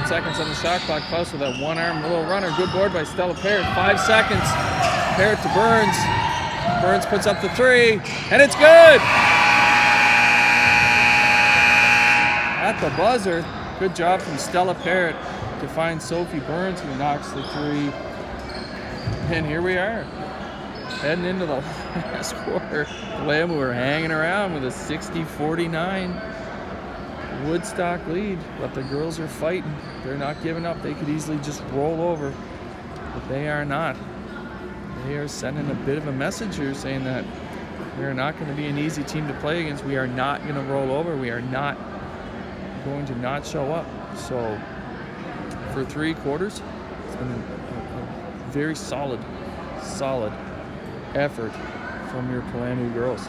8 seconds on the shot clock. Klaus with that one-arm little runner. Good board by Stella Parrott. 5 seconds. Parrott to Burns. Burns puts up the three, and it's good! At the buzzer. Good job from Stella Parrott to find Sophie Burns, who knocks the three. And here we are, heading into the last quarter. Lamb were hanging around with a 60-49 Woodstock lead, but the girls are fighting. They're not giving up. They could easily just roll over, but they are not. They are sending a bit of a message here saying that we're not going to be an easy team to play against. We are not going to roll over. We are not going to not show up. So for 3 quarters, it's been a very solid effort from your Palamu girls.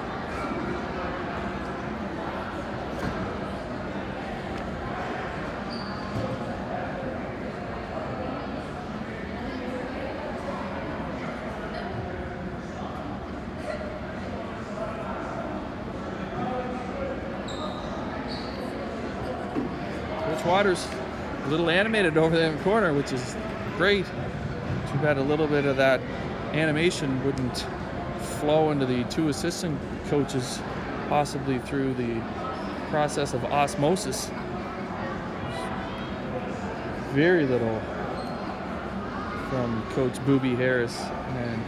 Coach Waters a little animated over there in the corner, which is great. Too bad a little bit of that animation wouldn't flow into the two assistant coaches, possibly through the process of osmosis. Very little from Coach Booby Harris and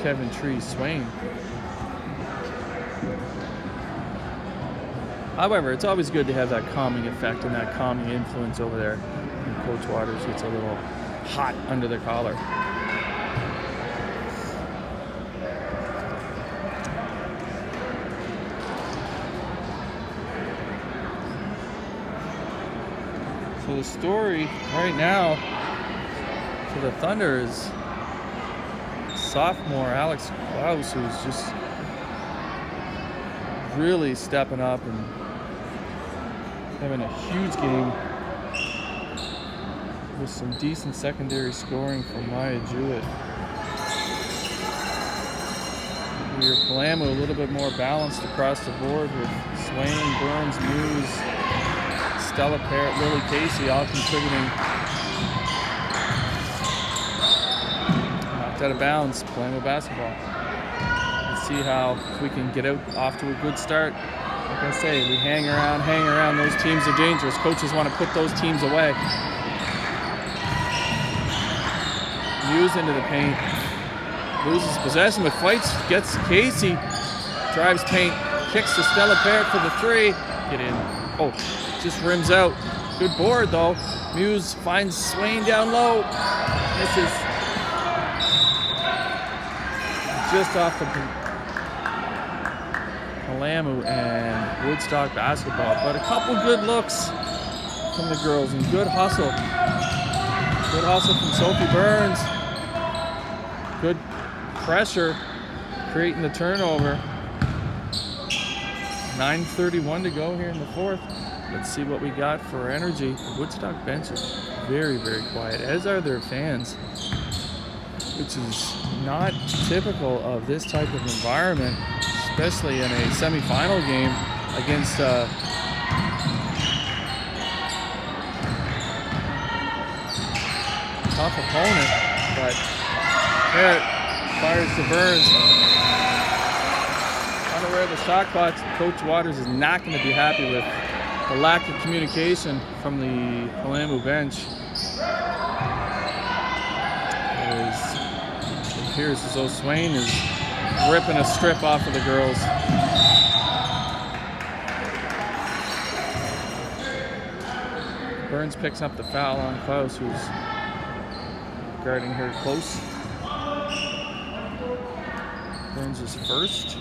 Kevin Tree Swain. However, it's always good to have that calming effect and that calming influence over there when Coach Waters gets a little hot under the collar. So the story right now for the Thunder is sophomore Alex Klaus, who's just really stepping up and having a huge game with some decent secondary scoring from Maya Jewett. Your Palamu a little bit more balanced across the board with Swain, Burns, Muse, Stella Parrott, Lily Casey all contributing. Knocked out of bounds, Palamu basketball. Let's see how we can get out off to a good start. Like I say, we hang around. Those teams are dangerous. Coaches want to put those teams away. Muse into the paint. Loses possession with fights. Gets Casey. Drives paint. Kicks to Stella Parrott for the three. Get in. Oh, just rims out. Good board though. Muse finds Swain down low. Misses. Just off the Palamu and Woodstock basketball, but a couple good looks from the girls and good hustle. Good hustle from Sophie Burns. Good pressure, creating the turnover. 9:31 to go here in the fourth. Let's see what we got for energy. The Woodstock bench is very, very quiet, as are their fans, which is not typical of this type of environment, especially in a semifinal game against tough opponent. But Parrott fires to Burns. Unaware of the shot clock, Coach Waters is not going to be happy with the lack of communication from the Palamu bench. It appears as though Swain is ripping a strip off of the girls. Burns picks up the foul on Klaus, who's guarding her close. Burns is first.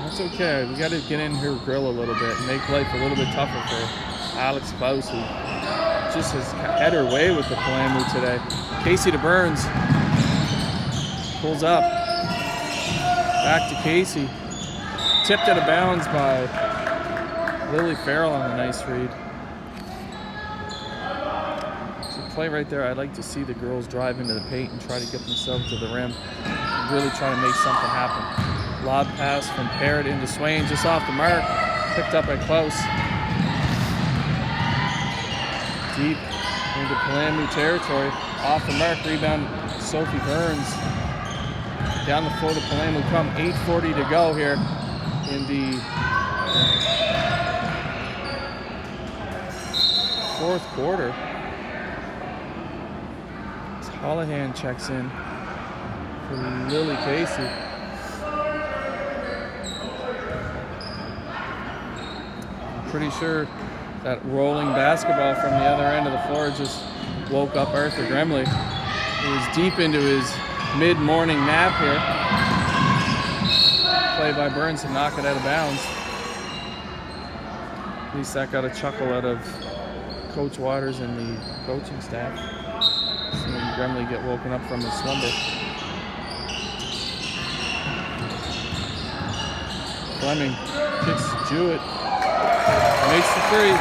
That's okay. We got to get in her grill a little bit and make life a little bit tougher for Alex Klaus, who just has had her way with the Palamu today. Casey to Burns. Pulls up. Back to Casey. Tipped out of bounds by Lily Farrell on a nice read. So play right there. I'd like to see the girls drive into the paint and try to get themselves to the rim. Really try to make something happen. Lob pass from Parrott into Swain, just off the mark. Picked up by Klaus. Deep into Palamu territory. Off the mark, rebound Sophie Burns. Down the floor to Palamu come. 8:40 to go here in the fourth quarter. As Holohan checks in for Lily Casey. I'm pretty sure that rolling basketball from the other end of the floor just woke up Arthur Gremley. He was deep into his mid-morning nap here. Play by Burns to knock it out of bounds. At least that got a chuckle out of Coach Waters and the coaching staff. Seeing Gremley get woken up from his slumber. Fleming kicks to Jewett. Makes the three.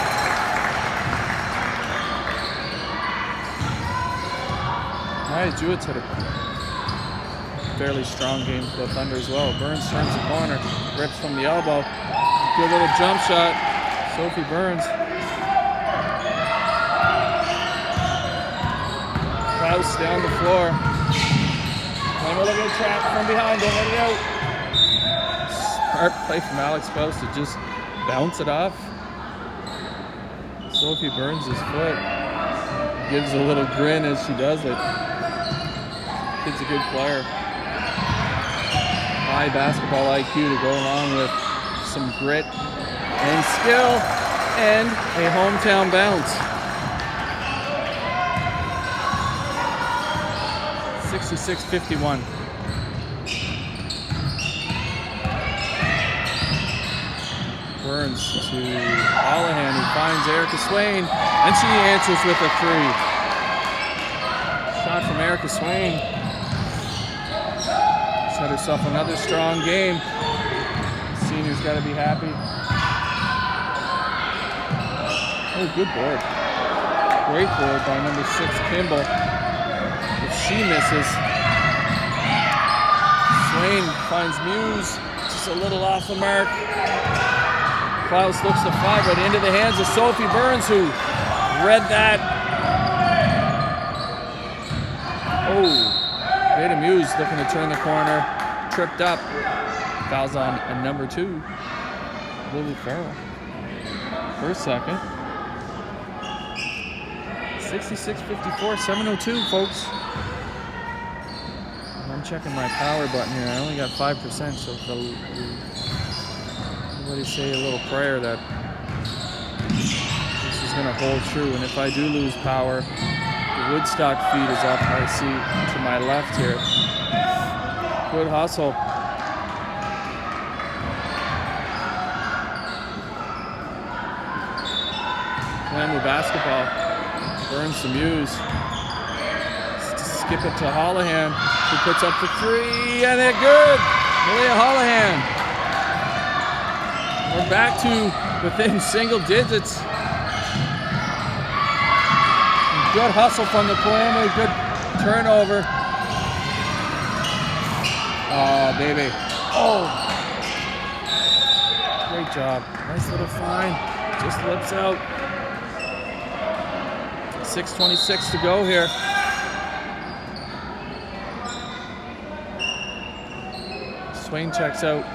Alright, Jewett's had a fairly strong game for the Thunder as well. Burns turns the corner, rips from the elbow. Good little jump shot. Sophie Burns. Klaus down the floor. And look at the trap from behind, don't let it out. Smart play from Alex Klaus to just bounce it off Sophie Burns' foot. Gives a little grin as she does it. Kid's a good player. High basketball IQ to go along with some grit and skill and a hometown bounce. 66-51. Burns to Holohan, who finds Erica Swain, and she answers with a three. Shot from Erica Swain. She's had herself another strong game. Senior's got to be happy. Oh, good board. Great board by number 6, Kimball. If she misses, Swain finds Muse, just a little off the mark. Klaus looks to 5 right into the hands of Sophie Burns, who read that. Oh, Veda Muse looking to turn the corner, tripped up. Fouls on number 2, Lily Farrell. First second. 66-54, 7:02, folks. I'm checking my power button here. I only got 5%, so if everybody say a little prayer that this is going to hold true. And if I do lose power, the Woodstock feed is up. I see to my left here. Good hustle. Playing with basketball. Burns to Muse. Skip it to Holohan, who puts up the 3, and they're good. Malia Holohan. We're back to within single digits. Good hustle from the Palamo, good turnover. Oh, baby. Oh. Great job. Nice little find. Just lips out. 6:26 to go here. Swain checks out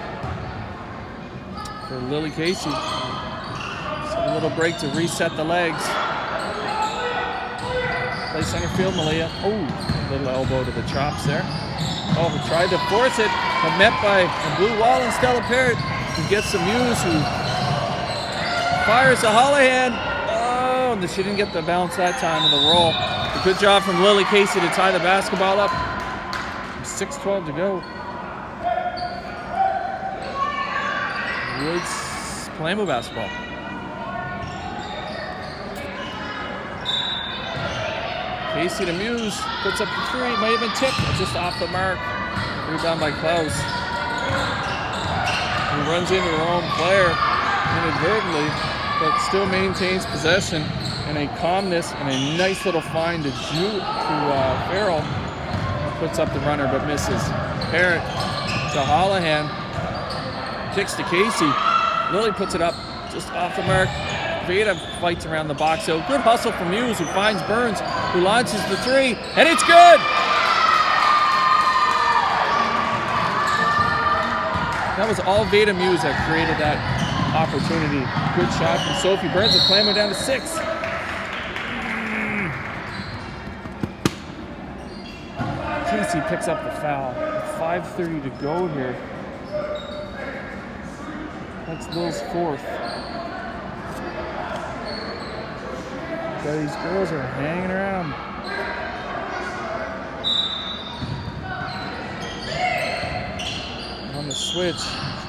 for Lily Casey. Just a little break to reset the legs. Play center field, Malia. Oh, a little elbow to the chops there. Oh, tried to force it, but met by a blue wall and Stella Parrott, who gets the Muse, who fires to Holohan. Oh, and she didn't get the bounce that time in the roll. A good job from Lily Casey to tie the basketball up. 6:12 to go. Woods Palamo basketball. Casey to Muse, puts up the 3, might have been tipped, just off the mark. Rebound by Klaus. He runs into her own player inadvertently, but still maintains possession and a calmness and a nice little find to Farrell. Puts up the runner but misses. Parrott to Holohan. Kicks to Casey. Lily puts it up just off the mark. Veda fights around the box. So good hustle from Muse, who finds Burns, who launches the 3, and it's good! That was all Veda Muse that created that opportunity. Good shot from Sophie Burns, and Palamo down to 6. Casey picks up the foul. 5:30 to go here. That's Lil's 4th. These girls are hanging around. On the switch,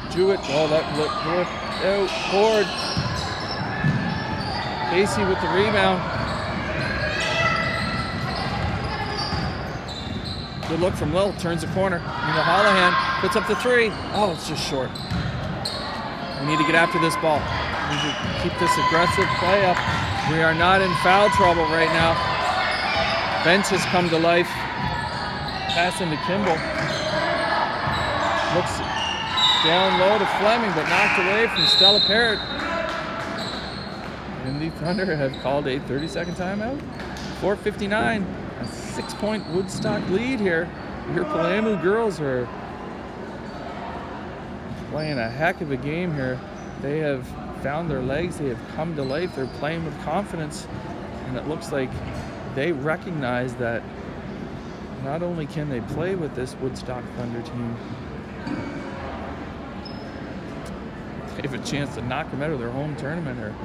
Jewett. Oh, that looked out. Board. Casey with the rebound. Good look from Lil. Turns the corner. Into Holohan. Puts up the 3. Oh, it's just short. We need to get after this ball. We need to keep this aggressive play up. We are not in foul trouble right now. Bench has come to life. Pass into Kimball. Looks down low to Fleming, but knocked away from Stella Parrott. And the Thunder have called a 30-second timeout. 4:59, a 6-point Woodstock lead here. Your Palamu girls are playing a heck of a game here. They have found their legs. They have come to life. They're playing with confidence. And it looks like they recognize that not only can they play with this Woodstock Thunder team, they have a chance to knock them out of their home tournament here.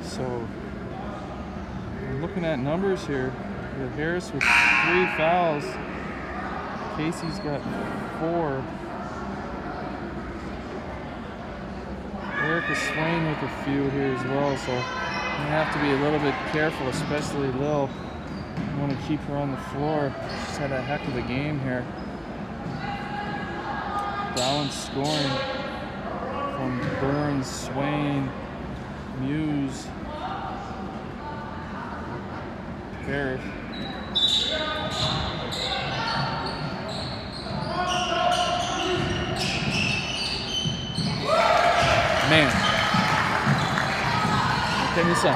So, looking at numbers here, we have Harris with 3 fouls. Casey's got 4. Erica Swain with a few here as well, so you have to be a little bit careful, especially Lil. You want to keep her on the floor. She's had a heck of a game here. Balanced scoring from Burns, Swain, Muse, Parrott. Man, can you say?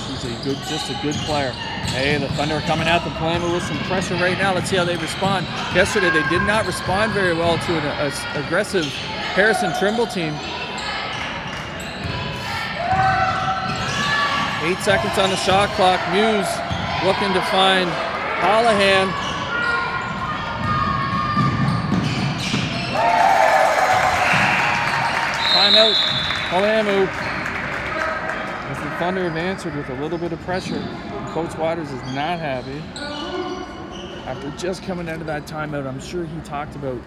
She's just a good player. Hey, the Thunder are coming out the Palamu with some pressure right now. Let's see how they respond. Yesterday, they did not respond very well to an aggressive Harrison Trimble team. 8 seconds on the shot clock. Muse looking to find Holohan. Timeout, Palamu. As the Thunder have answered with a little bit of pressure. Coach Waters is not happy. After just coming out of that timeout, I'm sure he talked about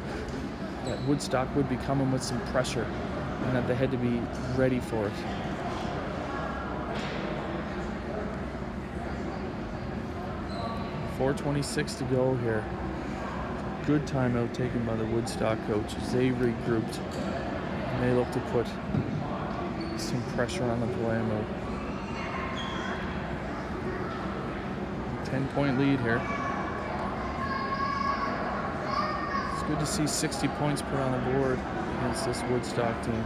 that Woodstock would be coming with some pressure and that they had to be ready for it. .426 to go here. Good timeout taken by the Woodstock coaches. They regrouped and they look to put some pressure on the Palamu. 10-point lead here. It's good to see 60 points put on the board against this Woodstock team.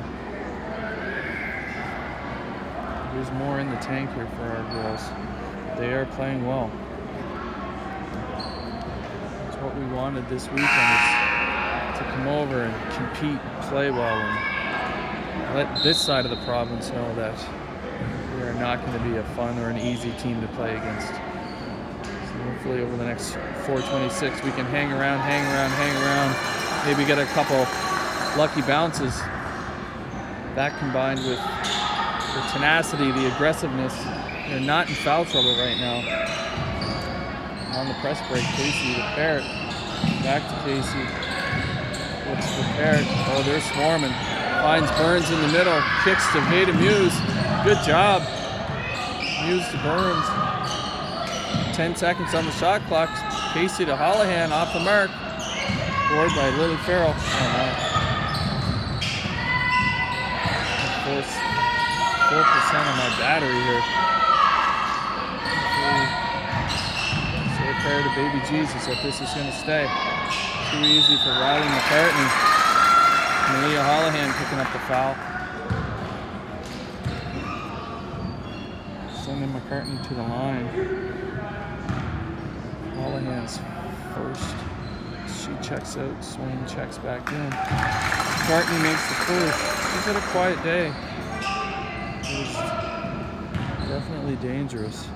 There's more in the tank here for our girls. They are playing well. What we wanted this weekend is to come over and compete, play well, and let this side of the province know that we are not going to be a fun or an easy team to play against. So hopefully over the next 4:26 we can hang around, maybe get a couple lucky bounces. That combined with the tenacity, the aggressiveness, they're not in foul trouble right now. On the press break, Casey to Parrott. Back to Casey. Looks for Parrott. Oh, they're swarming. Finds Burns in the middle. Kicks to Veda Muse. Good job. Muse to Burns. 10 seconds on the shot clock. Casey to Holohan off the mark. Scored by Lily Farrell. 4% on my battery here. Prayer to baby Jesus that this is going to stay. Too easy for Riley McCartney. Malia Holohan picking up the foul. Sending McCartney to the line. Holohan's first. She checks out. Swain checks back in. McCartney makes the first. She's had a quiet day. It was definitely dangerous.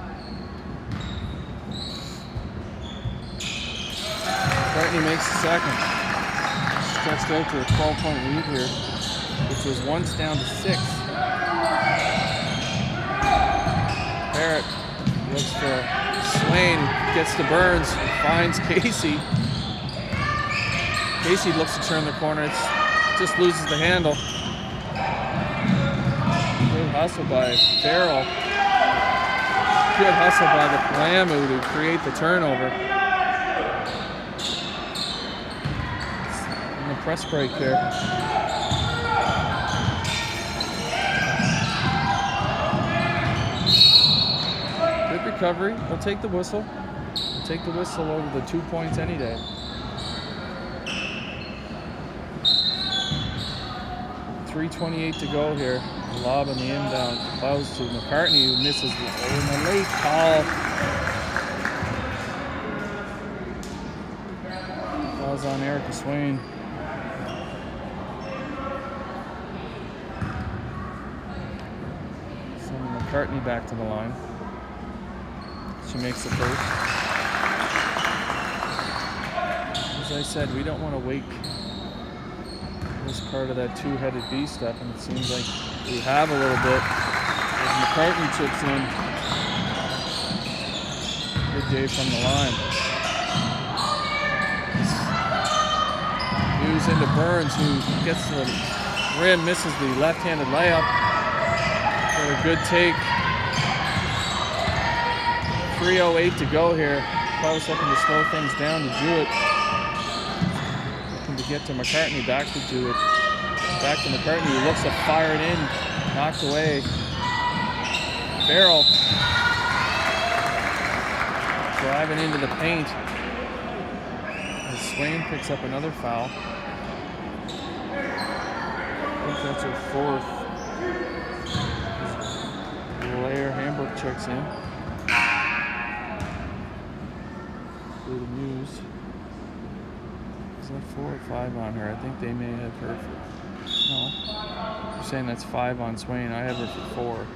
McCartney makes the second. Stretched out to a 12-point lead here, which was once down to 6. Parrott looks for Swain, gets to Burns, finds Casey. Casey looks to turn the corner. It's just loses the handle. Good hustle by Farrell. Good hustle by the Palamu to create the turnover. And the press break there. Good recovery. We'll take the whistle. We'll take the whistle over the 2 points any day. .328 to go here. Lob on the inbound. Close to McCartney, who misses the late call. Falls on Erica Swain. Sending McCartney back to the line. She makes the first. As I said, we don't want to wake this part of that two-headed beast up, and it seems like we have a little bit. As McCartney chips in. Good day from the line. Hughes into Burns, who gets to the rim, misses the left-handed layup. Got a good take. 3:08 to go here. Close looking to slow things down to Jewett. Looking to get to McCartney, back to Jewett. Back to McCartney, who looks to fire it in. Knocked away. Farrell driving into the paint. As Swain picks up another foul. I think that's her fourth. Lair Hambrook checks in. The Muse. Is that 4 or 5 on her? I think they may have her for... No. You're saying that's 5 on Swain. I have her for 4.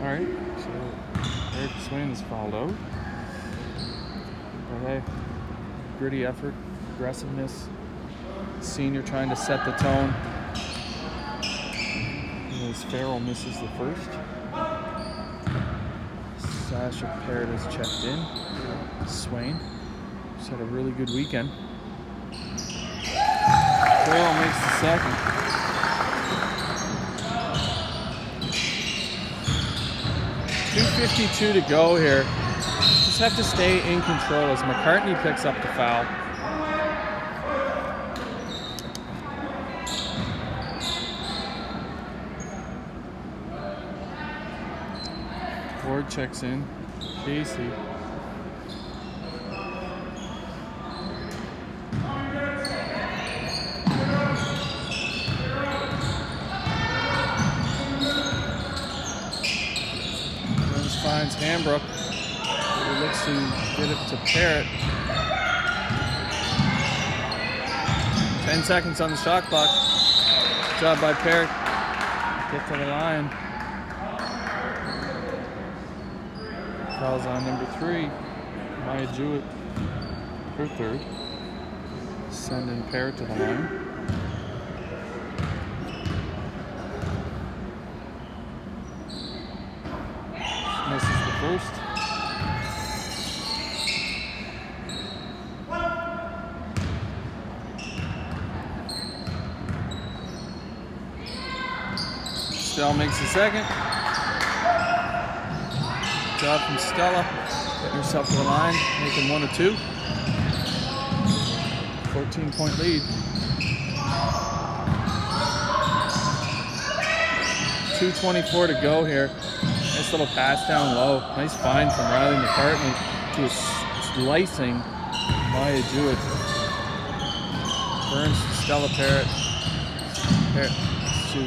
Alright. So Eric Swain is fouled out. But hey, gritty effort, aggressiveness. Senior trying to set the tone. As Farrell misses the first. Sasha Parrott has checked in. Swain just had a really good weekend. Farrell makes the second. .252 to go here. Just have to stay in control as McCartney picks up the foul. Ford checks in. Casey. Burns finds Hambrook. He looks to get it to Parrott. 10 seconds on the shot clock. Good job by Parrott. Get to the line. Fouls on number 3, Maya Jewett, her third. Sending Parrott to the line. Misses the first. Stell makes the second. Job from Stella, getting herself to the line, making 1 of 2. 14-point lead. 2:24 to go here. Nice little pass down low. Nice find from Riley McCartney to a slicing Maya Jewett. Burns to Stella Parrott. Parrott to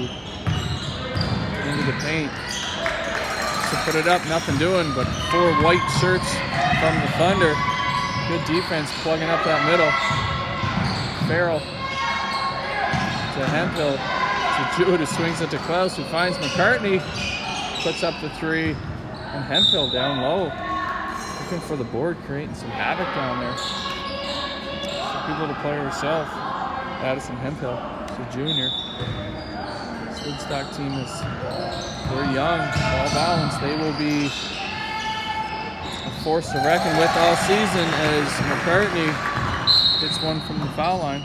into the paint. To put it up, nothing doing, but 4 white shirts from the Thunder. Good defense plugging up that middle. Farrell to Hemphill to Jewett, who swings it to Klaus, who finds McCartney, puts up the 3, and Hemphill down low, looking for the board, creating some havoc down there. She's a good little player herself. Addison Hemphill, she's a junior. This Woodstock team is, they're young, well balanced. They will be force to reckon with all season as McCartney hits one from the foul line.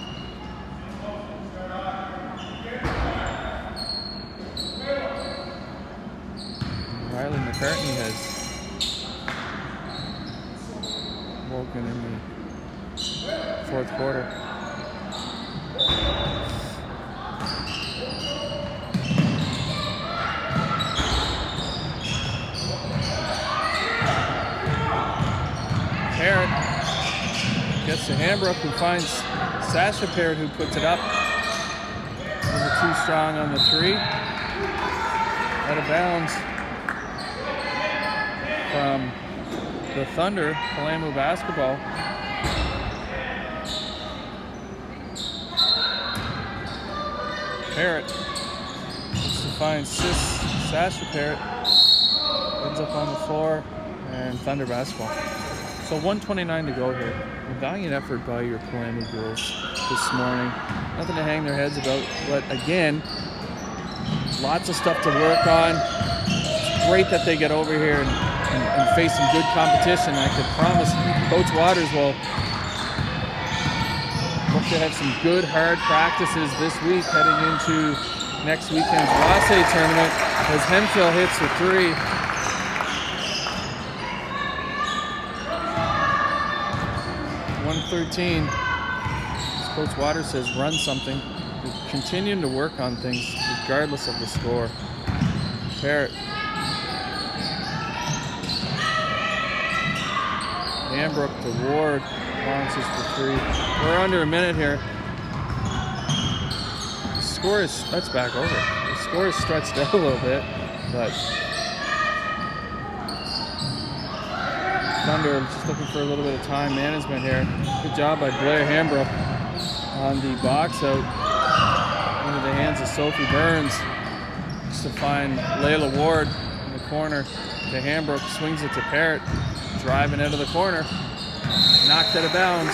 Riley McCartney has woken in the fourth quarter. Parrott gets to Hambrook, who finds Sasha Parrott, who puts it up. Too strong on the three. Out of bounds from the Thunder, Palamu basketball. Parrott looks to find Sasha Parrott. Ends up on the floor, and Thunder basketball. So 1:29 to go here. A valiant effort by your Palamu girls this morning. Nothing to hang their heads about, but again, lots of stuff to work on. It's great that they get over here and face some good competition. I could promise Coach Waters will look to have some good, hard practices this week heading into next weekend's Rossay tournament as Hemphill hits the three. .113. As Coach Waters says, run something. We're continuing to work on things regardless of the score. Parrott. Hambrook to Ward. Launches for three. We're under a minute here. The score is, that's back over. The score is stretched out a little bit, but Thunder just looking for a little bit of time management here. Good job by Blair Hambrook on the box out into the hands of Sophie Burns. Just to find Layla Ward in the corner to Hambrook, swings it to Parrott, driving out of the corner. Knocked out of bounds.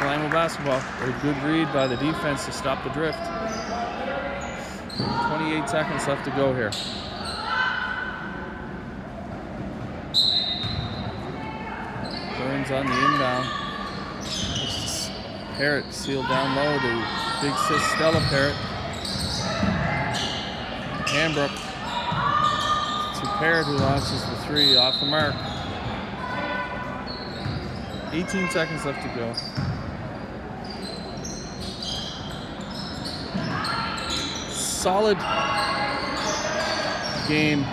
Palamu basketball. A good read by the defense to stop the drift. 28 seconds left to go here. Burns on the inbound. Parrott sealed down low to big sis Stella Parrott. Hambrook to Parrott, who launches the three off the mark. 18 seconds left to go. Solid game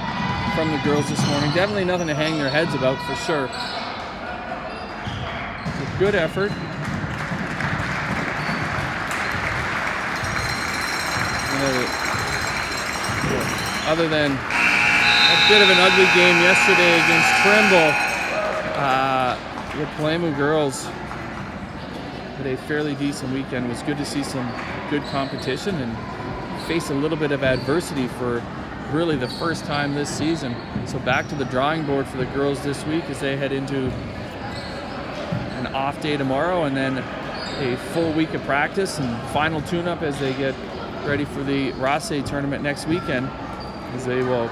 from the girls this morning. Definitely nothing to hang their heads about for sure. It's a good effort. Other than a bit of an ugly game yesterday against Trimble, the Palamu girls had a fairly decent weekend. It was good to see some good competition and face a little bit of adversity for really the first time this season. So back to the drawing board for the girls this week as they head into an off day tomorrow and then a full week of practice and final tune-up as they get ready for the Rossay tournament next weekend, as they will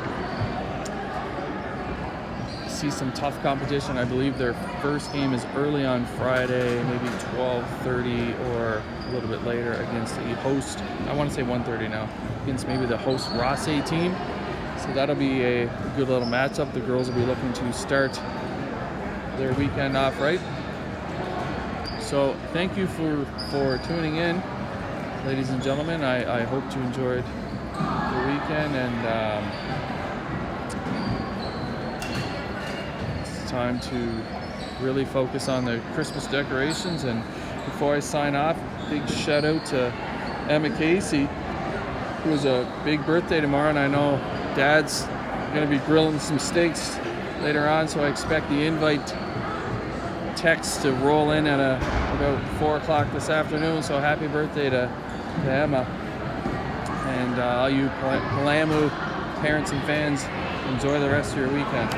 see some tough competition. I believe their first game is early on Friday, maybe 12:30 or a little bit later against the host, I want to say 1:30 now, against maybe the host Rossay team. So that'll be a good little matchup. The girls will be looking to start their weekend off right. So thank you for tuning in, ladies and gentlemen. I hope you enjoyed the weekend, and time to really focus on the Christmas decorations. And before I sign off, big shout out to Emma Casey, who has a big birthday tomorrow, and I know Dad's going to be grilling some steaks later on, so I expect the invite text to roll in at about 4 o'clock this afternoon. So happy birthday to Emma, and all you Palamu parents and fans, enjoy the rest of your weekend.